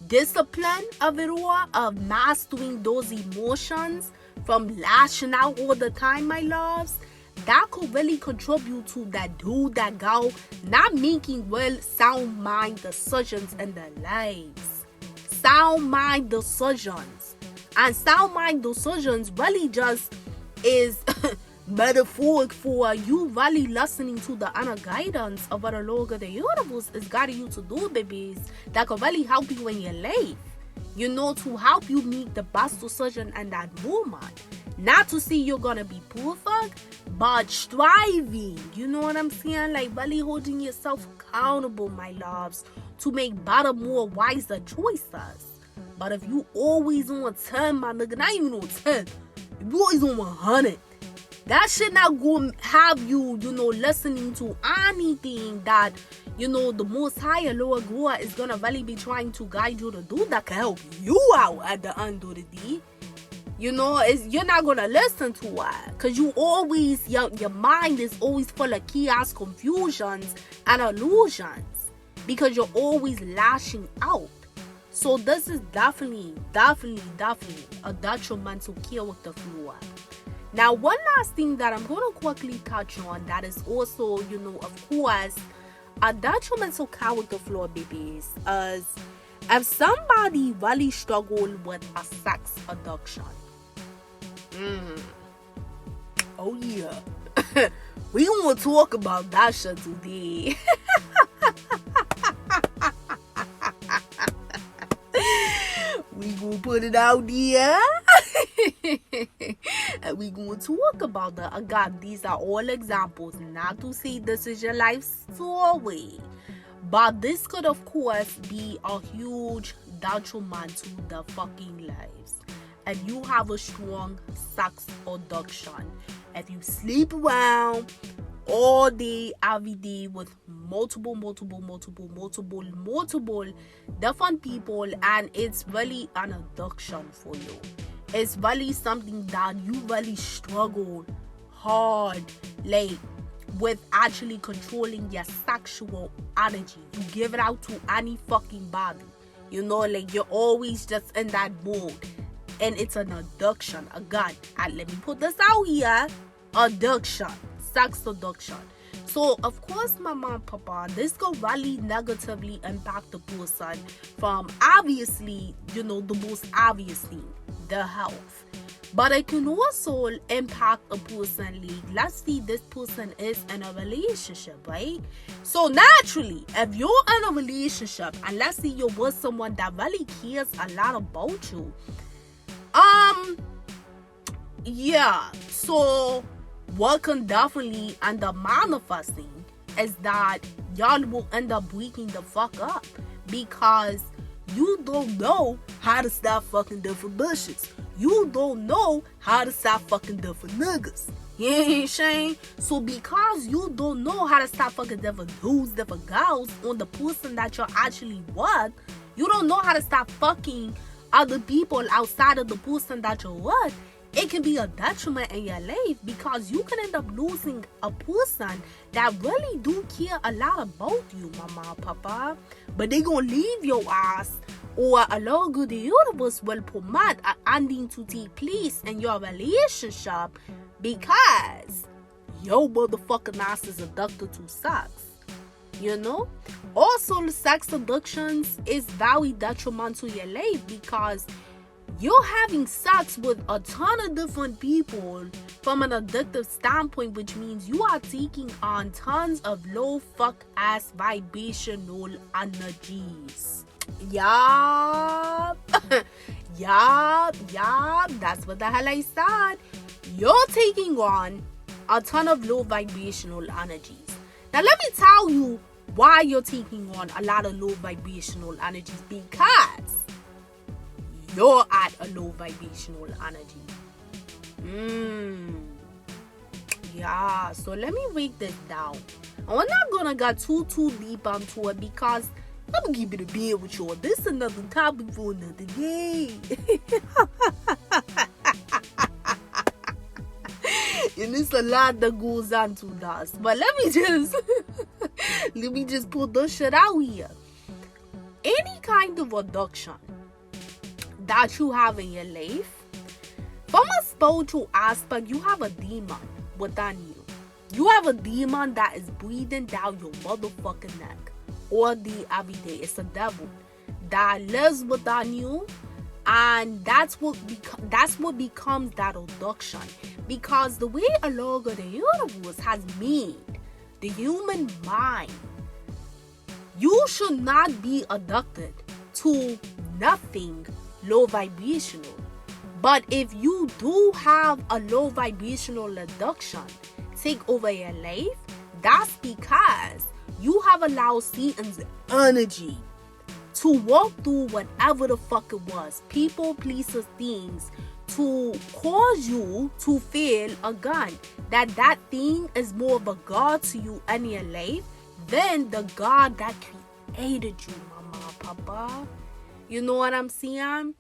discipline of it all, of mastering those emotions from lashing out all the time, my loves, that could really contribute to that dude, that girl, not making well sound mind decisions in their lives. Sound mind decisions. And sound mind decisions really just is metaphoric for you really listening to the inner guidance of what the Lord of the universe is guiding you to do, babies, that can really help you in your life. You know, to help you make the best decision in that moment. Not to say you're gonna be perfect, but striving. You know what I'm saying? Like, really holding yourself accountable, my loves, to make better, more wiser choices. But if you always on 10, my nigga, not even on 10, if you always on 100, that shit not going to have you, you know, listening to anything that, you know, the Most Higher Lord God is going to really be trying to guide you to do that can help you out at the end of the day. You know, you're not going to listen to it. Because you always, your mind is always full of chaos, confusions, and illusions. Because you're always lashing out. So this is definitely a detrimental character flaw. Now, one last thing that I'm going to quickly touch on that is also, you know, of course, a detrimental character flaw, babies, is if somebody really struggle with a sex addiction. Oh yeah. We gonna talk about that shit today. We gonna put it out there. And we gonna talk about that. Again, these are all examples. Not to say this is your life story, but this could of course be a huge detriment to the fucking lives. If you have a strong sex addiction, if you sleep around all day, every day with multiple different people, and it's really an addiction for you. It's really something that you really struggle hard, like, with actually controlling your sexual energy. You give it out to any fucking body. You know, like, you're always just in that mood. And it's an addiction. Again, and let me put this out here. Addiction. Sex addiction. So, of course, mama and papa, this could really negatively impact the person from, obviously, you know, the most obvious thing, the health. But it can also impact a person, like, let's see, this person is in a relationship, right? So naturally, if you're in a relationship, and let's see you're with someone that really cares a lot about you, yeah, so what can definitely end up manifesting is that y'all will end up breaking the fuck up because you don't know how to stop fucking different bitches. You don't know how to stop fucking different niggas. You ain't saying? So because you don't know how to stop fucking different dudes, different girls on the person that you're actually with, you don't know how to stop fucking other people outside of the person that you're with, it can be a detriment in your life because you can end up losing a person that really do care a lot about you, mama, papa. But they gonna leave your ass, or a lot of the universe will permit an ending to take place in your relationship because your motherfucking ass is addicted to sex. You know? Also, sex addictions is very detrimental to your life because you're having sex with a ton of different people from an addictive standpoint, which means you are taking on tons of low fuck ass vibrational energies. Yup. Yup. That's what the hell I said. You're taking on a ton of low vibrational energies. Now let me tell you why you're taking on a lot of low vibrational energies, because you're at a low vibrational energy. Yeah, so let me break this down. And we're not gonna get too deep onto it because I'm gonna keep it a bit with you. This is another topic for another day. And it's a lot that goes on to that. But let me just put this shit out here. Any kind of addiction that you have in your life, from a spiritual aspect, you have a demon within you. You have a demon that is breathing down your motherfucking neck all day, every day. It's a devil that lives within you, and that's what becomes that addiction. Because the way a Lord of the universe has made the human mind, you should not be addicted to nothing low vibrational. But if you do have a low vibrational addiction take over your life, that's because you have allowed Satan's energy to walk through whatever the fuck it was, people, places, things, to cause you to feel again that thing is more of a god to you in your life than the God that created you, mama, papa. You know what I'm saying?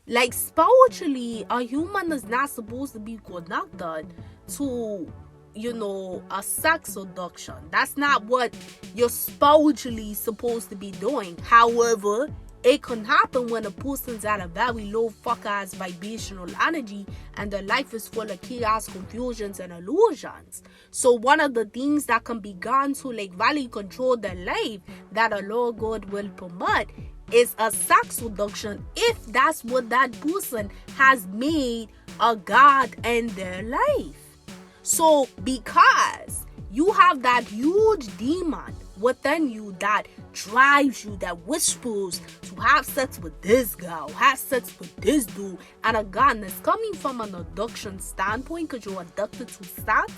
Like, spiritually, a human is not supposed to be connected to, you know, a sex addiction. That's not what you're spiritually supposed to be doing. However, it can happen when a person's at a very low fuck-ass vibrational energy and their life is full of chaos, confusions, and illusions. So one of the things that can be gone to, like, really control their life that a Lord God will permit is a sex addiction, if that's what that person has made a God in their life. So because you have that huge demon within you that drives you, that whispers to have sex with this girl, have sex with this dude, and again, it's coming from an addiction standpoint because you're addicted to sex,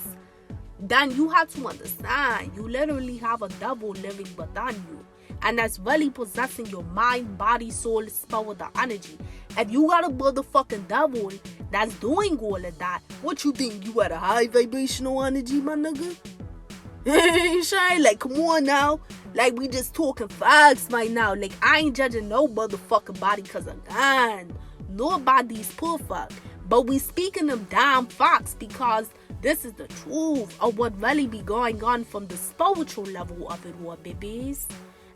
then you have to understand you literally have a devil living within you, and that's really possessing your mind, body, soul, spirit, the energy. If you got a motherfucking devil that's doing all of that, what you think, you got a high vibrational energy, my nigga? Shine, like, come on now. Like, we just talking facts right now. Like, I ain't judging no motherfucking body because again, nobody's perfect. But we speaking them damn facts because this is the truth of what really be going on from the spiritual level of it all, babies.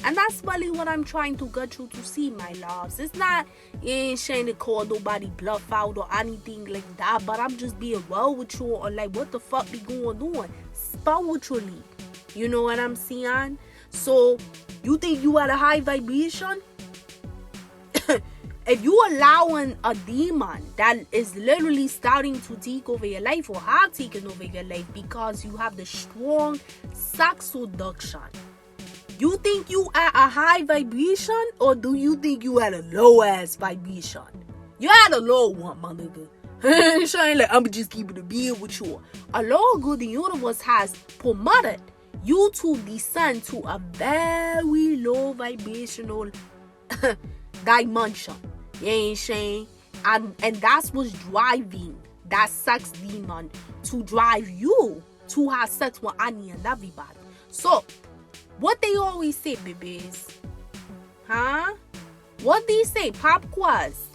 And that's really what I'm trying to get you to see, my loves. It's not, you ain't trying to call nobody bluff out or anything like that, but I'm just being well with you on, like, what the fuck be going on spiritually. You know what I'm saying? So, you think you at a high vibration? If you allowing a demon that is literally starting to take over your life or have taken over your life because you have the strong sex addiction, you think you at a high vibration, or do you think you at a low ass vibration? You at a low one, my nigga. Shine, like, I'ma just keep it a beard with you. A Lord God, the universe has permitted you to descend to a very low vibrational dimension. You ain't saying? And that's what's driving that sex demon to drive you to have sex with any and everybody. So, what they always say, babies? Huh? What they say? Pop quiz.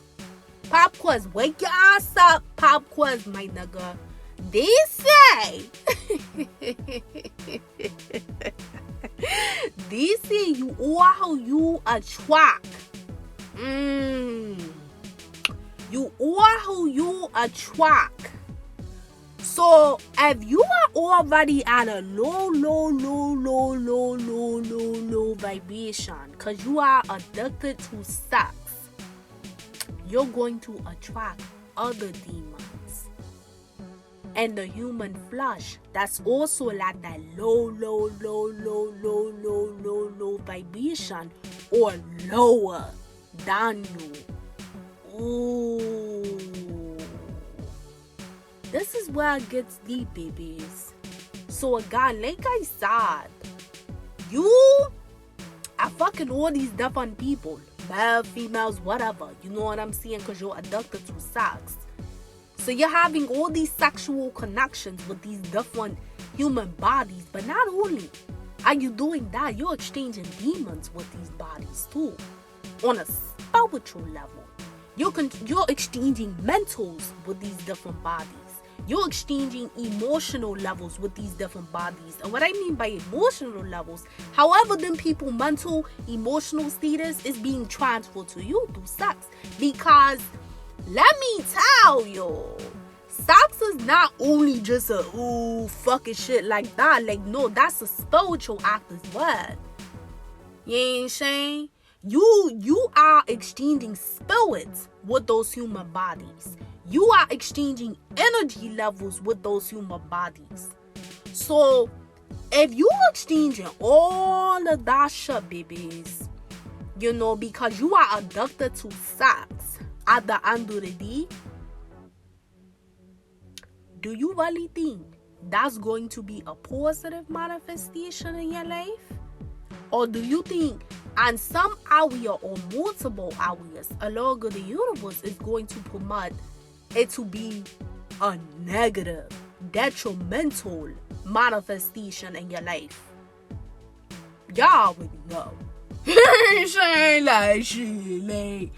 Pop quiz. Wake your ass up. Pop quiz, my nigga. They say. They say you are who you attract. You are who you attract. So if you are already at a low vibration because you are addicted to sex, you're going to attract other demons and the human flesh that's also like that low vibration or lower than you. Ooh. This is where it gets deep, babies. So again, like I said, you are fucking all these different people, male, females, whatever. You know what I'm saying? Because you're addicted to sex. So you're having all these sexual connections with these different human bodies. But not only are you doing that, you're exchanging demons with these bodies too. On a spiritual level. You're exchanging mentals with these different bodies. You're exchanging emotional levels with these different bodies. And what I mean by emotional levels, however them people mental, emotional status is being transferred to you through sex. Because let me tell you, sex is not only just a fucking shit like that. Like, no, that's a spiritual act as well. You ain't saying? You are exchanging spirits with those human bodies. You are exchanging energy levels with those human bodies. So, if you are exchanging all of that shit, babies, you know, because you are addicted to sex at the end of the day, do you really think that's going to be a positive manifestation in your life? Or do you think in some area or multiple areas along the universe is going to promote it to be a negative, detrimental manifestation in your life? Y'all already know. Saying like shit, like,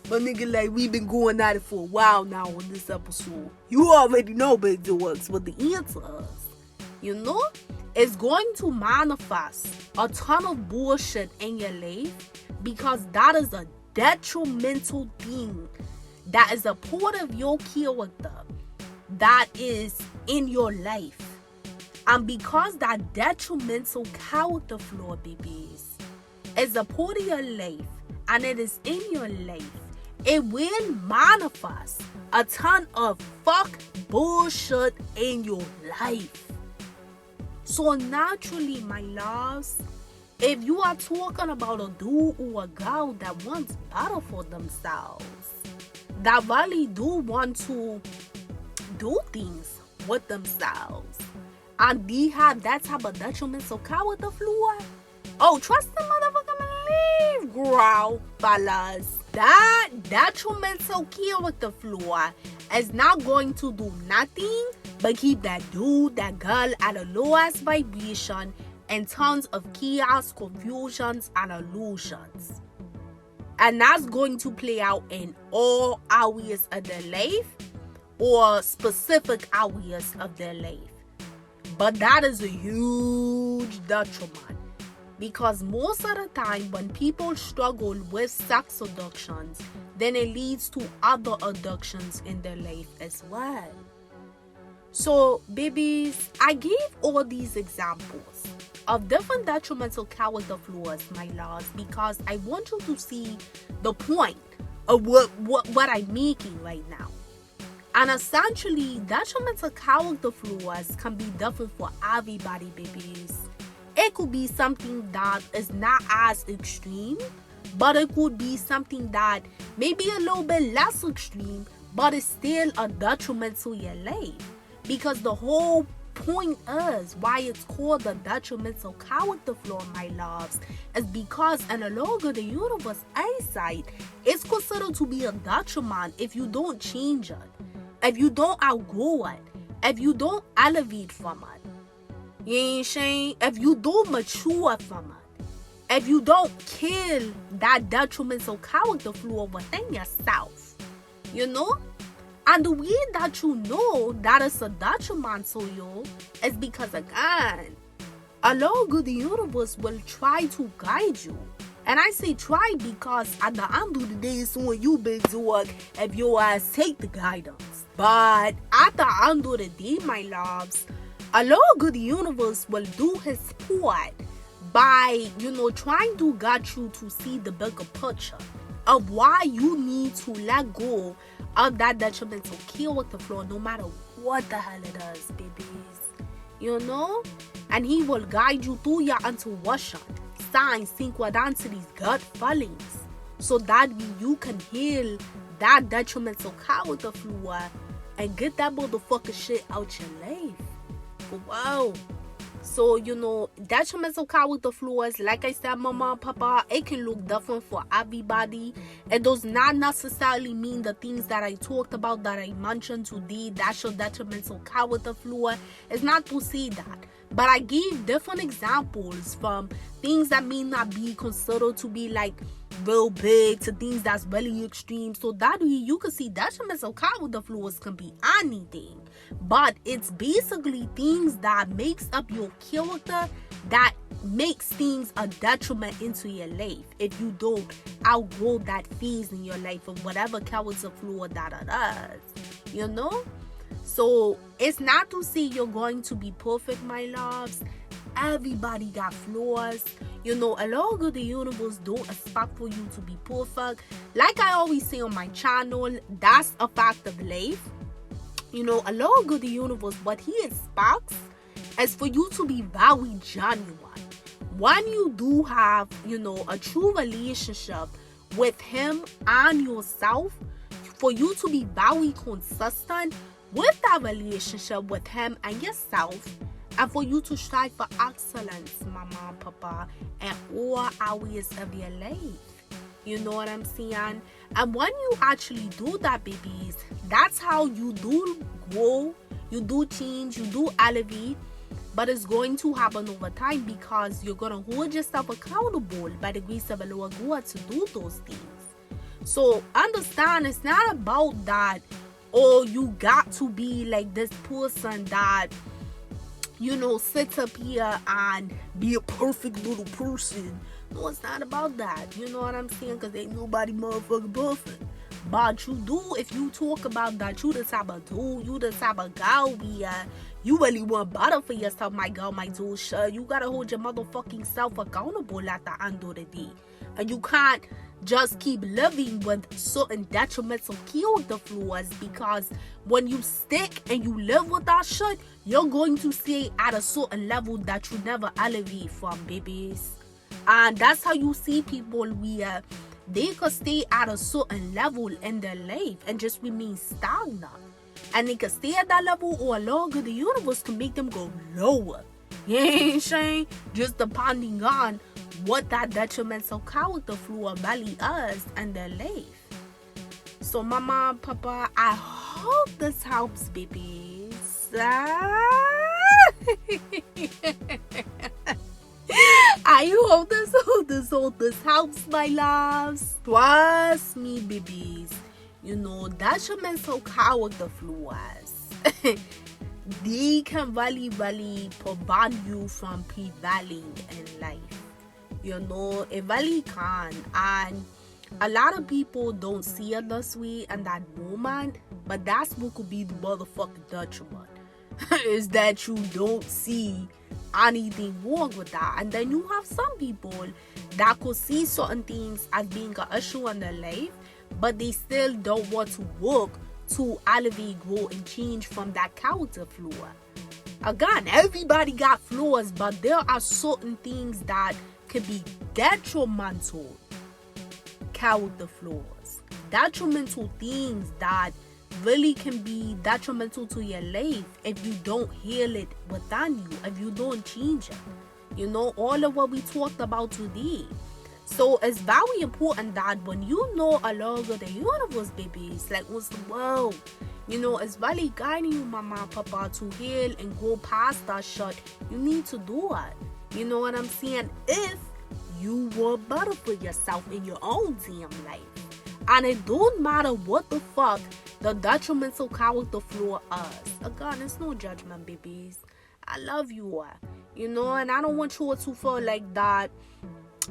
but nigga, like, we've been going at it for a while now on this episode. You already know, big dogs, what the answer is. You know? It's going to manifest a ton of bullshit in your life because that is a detrimental thing that is a part of your character that is in your life. And because that detrimental character flaw, babies, is a part of your life and it is in your life, it will manifest a ton of fuck bullshit in your life. So naturally, my loves, if you are talking about a dude or a girl that wants better for themselves, that really do want to do things with themselves, and they have that type of detrimental character flaw, oh, trust the motherfucking believe, girl, fellas. That detrimental character flaw is not going to do nothing but keep that dude, that girl at a lowest vibration in terms of chaos, confusions, and illusions. And that's going to play out in all areas of their life or specific areas of their life. But that is a huge detriment. Because most of the time when people struggle with sex addictions, then it leads to other addictions in their life as well. So, babies, I gave all these examples of different detrimental character flaws, my loves, because I want you to see the point of what I'm making right now. And essentially, detrimental character flaws can be different for everybody, babies. It could be something that is not as extreme, but it could be something that may be a little bit less extreme, but it's still a detriment to your life. Because the whole point is why it's called the detrimental character flaw, my loves, is because in a log of the universe eyesight, it's considered to be a detriment if you don't change it, if you don't outgrow it, if you don't elevate from it. You ain't saying? If you don't mature from it, if you don't kill that detrimental character flaw within yourself, you know? And the way that you know that it's a detriment to you is because, again, a log of the universe will try to guide you. And I say try because at the end of the day, it's on you, big dog, if your ass take the guidance. But at the end of the day, my loves, a lot of the universe will do his part by, trying to get you to see the bigger picture of why you need to let go of that detrimental character flaw, no matter what the hell it is, babies. And he will guide you through your intuition, signs, synchronicities, gut feelings, so that you can heal that detrimental character flaw and get that motherfucking shit out your life. Wow. So, detrimental character flaws, like I said, mama and papa, it can look different for everybody. It does not necessarily mean the things that I talked about, that I mentioned today, that's your detrimental character flaw. It's not to say that. But I gave different examples, from things that may not be considered to be like real big to things that's really extreme. So that way you can see detrimental character flaws can be anything. But it's basically things that makes up your character that makes things a detriment into your life if you don't outgrow that phase in your life of whatever character flaw that it is. So it's not to say you're going to be perfect, my loves. Everybody got flaws. A lot of the universe don't expect for you to be perfect. Like I always say on my channel, that's a fact of life. A lot of the universe, what he expects is for you to be very genuine. When you do have, a true relationship with him and yourself, for you to be very consistent with that relationship with him and yourself, and for you to strive for excellence, mama and papa, in all areas of your life. You know what I'm saying? And when you actually do that, babies, that's how you do grow, you do change, you do elevate. But it's going to happen over time, because you're going to hold yourself accountable by the grace of the Lord God to do those things. So understand, it's not about that, you got to be like this person that, sit up here and be a perfect little person. No, it's not about that. You know what I'm saying? Because ain't nobody motherfucking perfect. But you do, if you talk about that, you the type of dude, you the type of girl you really want better for yourself, my girl, my dude. Sure, you gotta hold your motherfucking self accountable at the end of the day. And you can't just keep living with certain detrimental character flaws, because when you stick and you live with that shit, you're going to stay at a certain level that you never elevate from, babies. And that's how you see people where they could stay at a certain level in their life and just remain stagnant. And they could stay at that level, or a lot of the universe can make them go lower. You ain't saying? Just depending on what that detrimental character flaw really is in their life. So mama, papa, I hope this helps, babies. I hope this helps, my loves. Trust me, babies. Detrimental character flaws, they can really prevent you from prevailing in life. It really can. And a lot of people don't see it this way in that moment, but that's what could be the motherfucking detriment. Is that you don't see anything wrong with that. And then you have some people that could see certain things as being an issue in their life, but they still don't want to work to elevate, grow, and change from that character flaw. Again, everybody got flaws, but there are certain things that could be detrimental character flaws. Detrimental things that really can be detrimental to your life if you don't heal it within you, if you don't change it. All of what we talked about today. So it's very important that when you know a lot of the universe, babies, like what's the world, it's really guiding you, mama, papa, to heal and go past that shit. You need to do it. You know what I'm saying? If you want better for yourself in your own damn life. And it don't matter what the fuck the detrimental character flaw is. Again, it's no judgment, babies. I love you all. And I don't want you to feel like that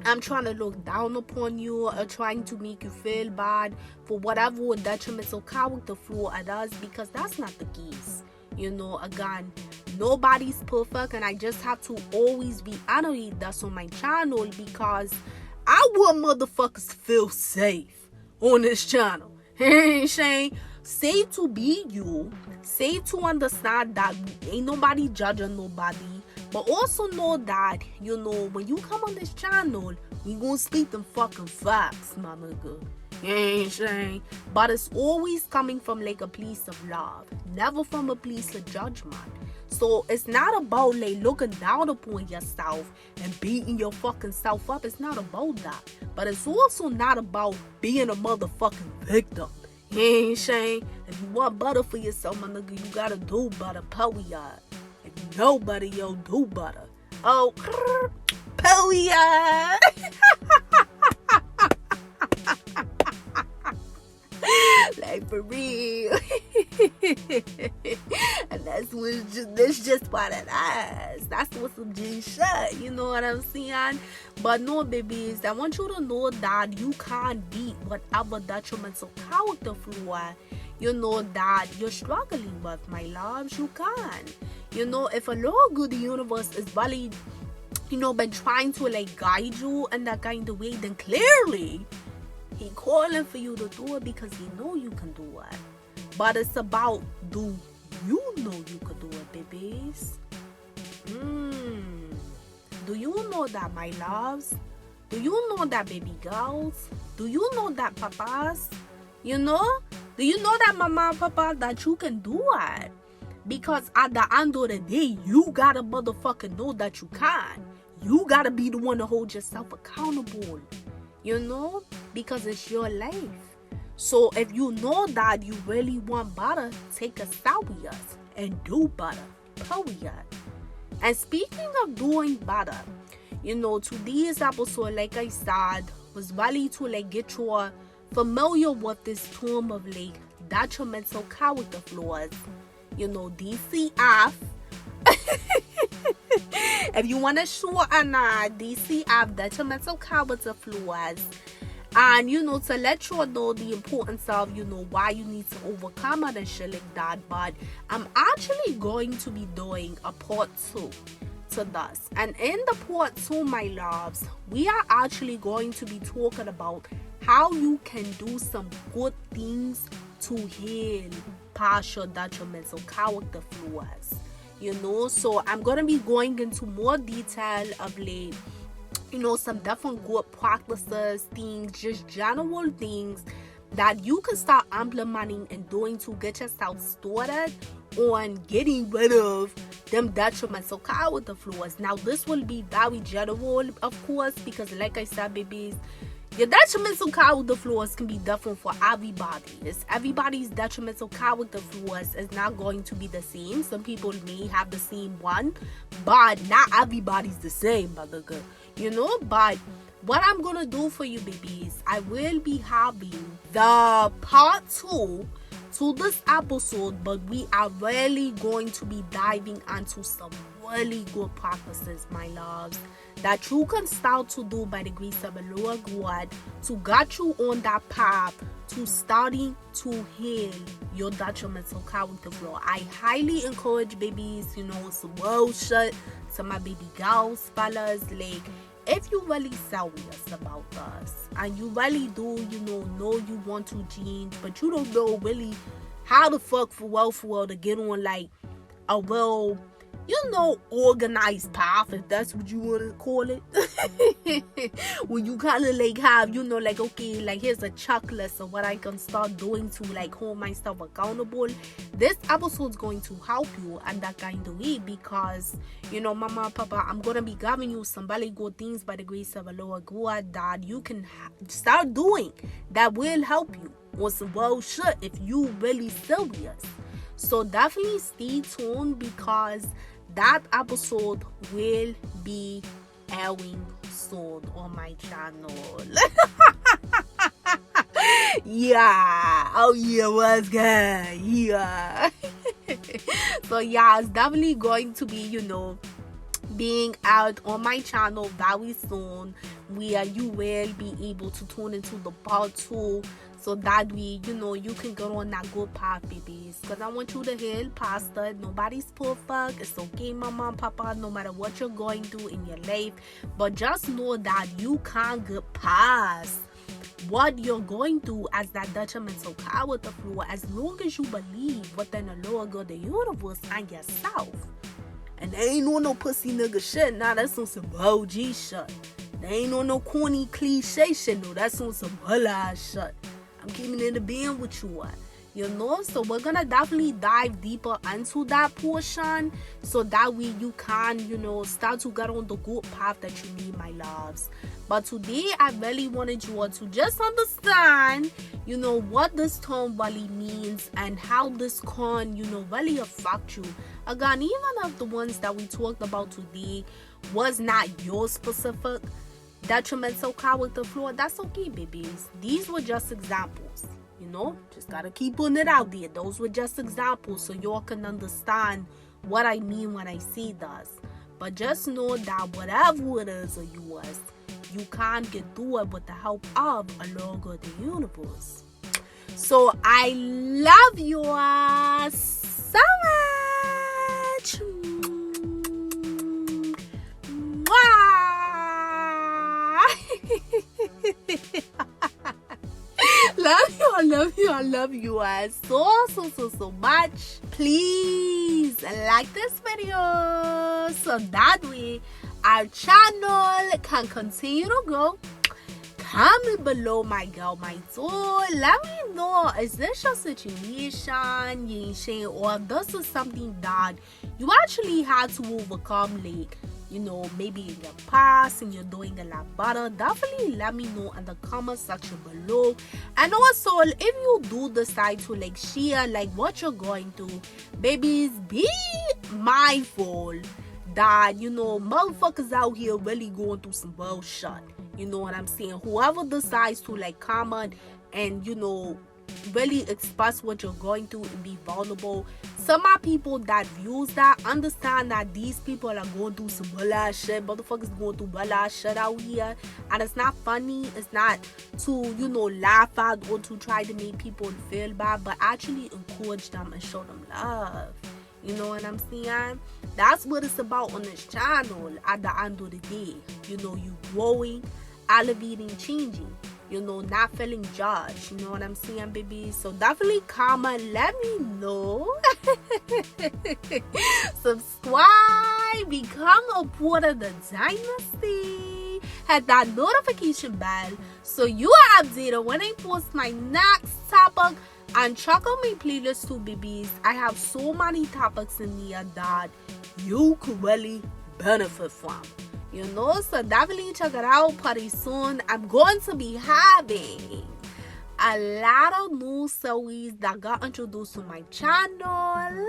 I'm trying to look down upon you or trying to make you feel bad for whatever detrimental character flaw it is, because that's not the case. Again, nobody's perfect, and I just have to always reiterate that's on my channel, because I want motherfuckers to feel safe on this channel. Shane, safe to be you, safe to understand that ain't nobody judging nobody, but also know that, when you come on this channel, we gonna speak them fucking facts, my nigga. You ain't saying? But it's always coming from like a place of love, never from a place of judgment. So it's not about like looking down upon yourself and beating your fucking self up. It's not about that. But it's also not about being a motherfucking victim. You ain't saying? If you want better for yourself, my nigga, you gotta do better, period. If you know better, yo, do better. Oh, period. Like, for real. And that's just what it is. That's what's some G shit. You know what I'm saying? But no, babies, I want you to know that you can't beat whatever detrimental character flaw that you're struggling with, my loves. You can. If a Lord good universe is really been trying to like guide you in that kind of way, then clearly he calling for you to do it, because he know you can do it. But it's about, do you know you can do it, babies? Do you know that, my loves? Do you know that, baby girls? Do you know that, papas? Do you know that, mama and papa, that you can do it? Because at the end of the day, you gotta motherfucking know that you can. You gotta be the one to hold yourself accountable. Because it's your life. So if you know that you really want better, take a step with us and do better, period. And speaking of doing better, today's episode, like I said, was really to like get you familiar with this term of like detrimental character flaws. DCF. If you want to show an DCF, detrimental character flaws, and to let you know the importance of why you need to overcome it and shit like that. But I'm actually going to be doing a part 2 to this, and in the part 2, my loves, we are actually going to be talking about how you can do some good things to heal partial detrimental character flaws. So I'm gonna be going into more detail of like some different good practices, things, just general things that you can start implementing and doing to get yourself started on getting rid of them detrimental character flaws. Now this will be very general, of course, because like I said, babies, your detrimental character flaws can be different for everybody. Everybody's detrimental character flaws is not going to be the same. Some people may have the same one, but not everybody's the same, motherfucker. But what I'm gonna do for you, babies, I will be having the part 2 to this episode, but we are really going to be diving into some really good practices, my loves, that you can start to do by the grace of the Lord God to get you on that path to starting to heal your detrimental character flaw. I highly encourage babies, some world shit to my baby girls, fellas, like, if you really serious about this and you really do, know you want to change, but you don't know really how the fuck for well to get on like a well, organized path, if that's what you want to call it. When you kind of like have, like, okay, like here's a checklist of what I can start doing to like hold myself accountable. This episode's going to help you in that kind of way, because mama and papa, I'm gonna be giving you some really good things by the grace of the Lord God that you can start doing that will help you on some well shit if you really serious. So definitely stay tuned, because that episode will be airing soon on my channel. Yeah. Oh yeah, what's good? Yeah. So yeah, it's definitely going to be, being out on my channel very soon where you will be able to tune into the part 2, so that way, you know, you can go on that good path, babies. Because I want you to heal past it. Nobody's perfect. It's okay, mama and papa, no matter what you're going through in your life. But just know that you can't get past what you're going through as that detrimental power with the floor, as long as you believe within the lower God, the universe, and yourself. And they ain't on no pussy nigga shit. Nah, that's on some OG shit. They ain't on no corny cliche shit. No, that's on some holla shit. I'm keeping it in the bin with you, you know. So we're gonna definitely dive deeper into that portion, so that way you can, you know, start to get on the good path that you need, my loves. But today I really wanted you all to just understand, you know, what this term really means and how this can, you know, really affect you. Again, even if the ones that we talked about today was not your specific detrimental character flaw, that's okay, babies. These were just examples, you know. Just gotta keep putting it out there. Those were just examples, so y'all can understand what I mean when I say this. But just know that whatever it is or yours, you can't get through it with the help of a Lord of the universe. So I love you all so much. I love you guys so much. Please like this video, so that way our channel can continue to grow. Comment below, my girl, my soul. Let me know, is this your situation, or this is something that you actually had to overcome, like, you know, maybe in your past and you're doing a lot better. Definitely let me know in the comment section below. And also, if you do decide to like share like what you're going through, babies, be mindful that, you know, motherfuckers out here really going through some bullshit. You know what I'm saying? Whoever decides to like comment and, you know, really express what you're going through and be vulnerable, some of people that views that understand that these people are going through some bullshit shit. Motherfuckers going through bullshit shit out here, and it's not funny. It's not to, you know, laugh at or to try to make people feel bad, but actually encourage them and show them love. You know what I'm saying? That's what it's about on this channel at the end of the day. You know, you growing, elevating, changing, you know, not feeling judged. You know what I'm saying, baby? So definitely comment, let me know. Subscribe, become a part of the Dynasty, hit that notification bell so you are updated when I post my next topic. And check out my playlist too, babies. I have so many topics in here that you could really benefit from. You know, so definitely check it out pretty soon. I'm going to be having a lot of new series that got introduced to my channel.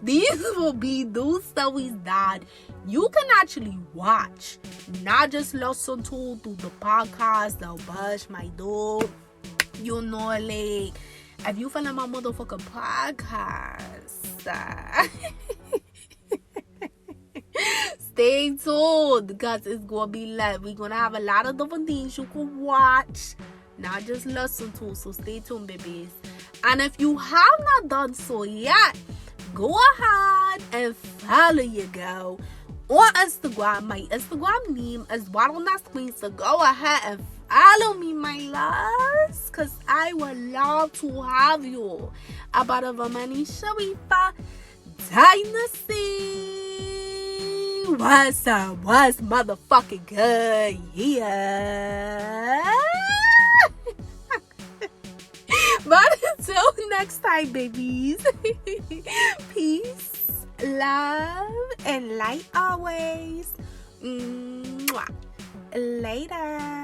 These will be those series that you can actually watch, not just listen to through the podcast. They'll brush my dog. You know, like, if you follow my motherfucking podcast, stay tuned, because it's gonna be live. We're gonna have a lot of different things you can watch, not just listen to. So stay tuned, babies. And if you have not done so yet, go ahead and follow your girl on Instagram. My Instagram name is right on that screen, so go ahead and follow me, my loves, because I would love to have you a part of AmaniSharifah Dynasty. What's up? What's motherfucking good? Yeah. But until next time, babies. Peace, love, and light always. Mwah. Later.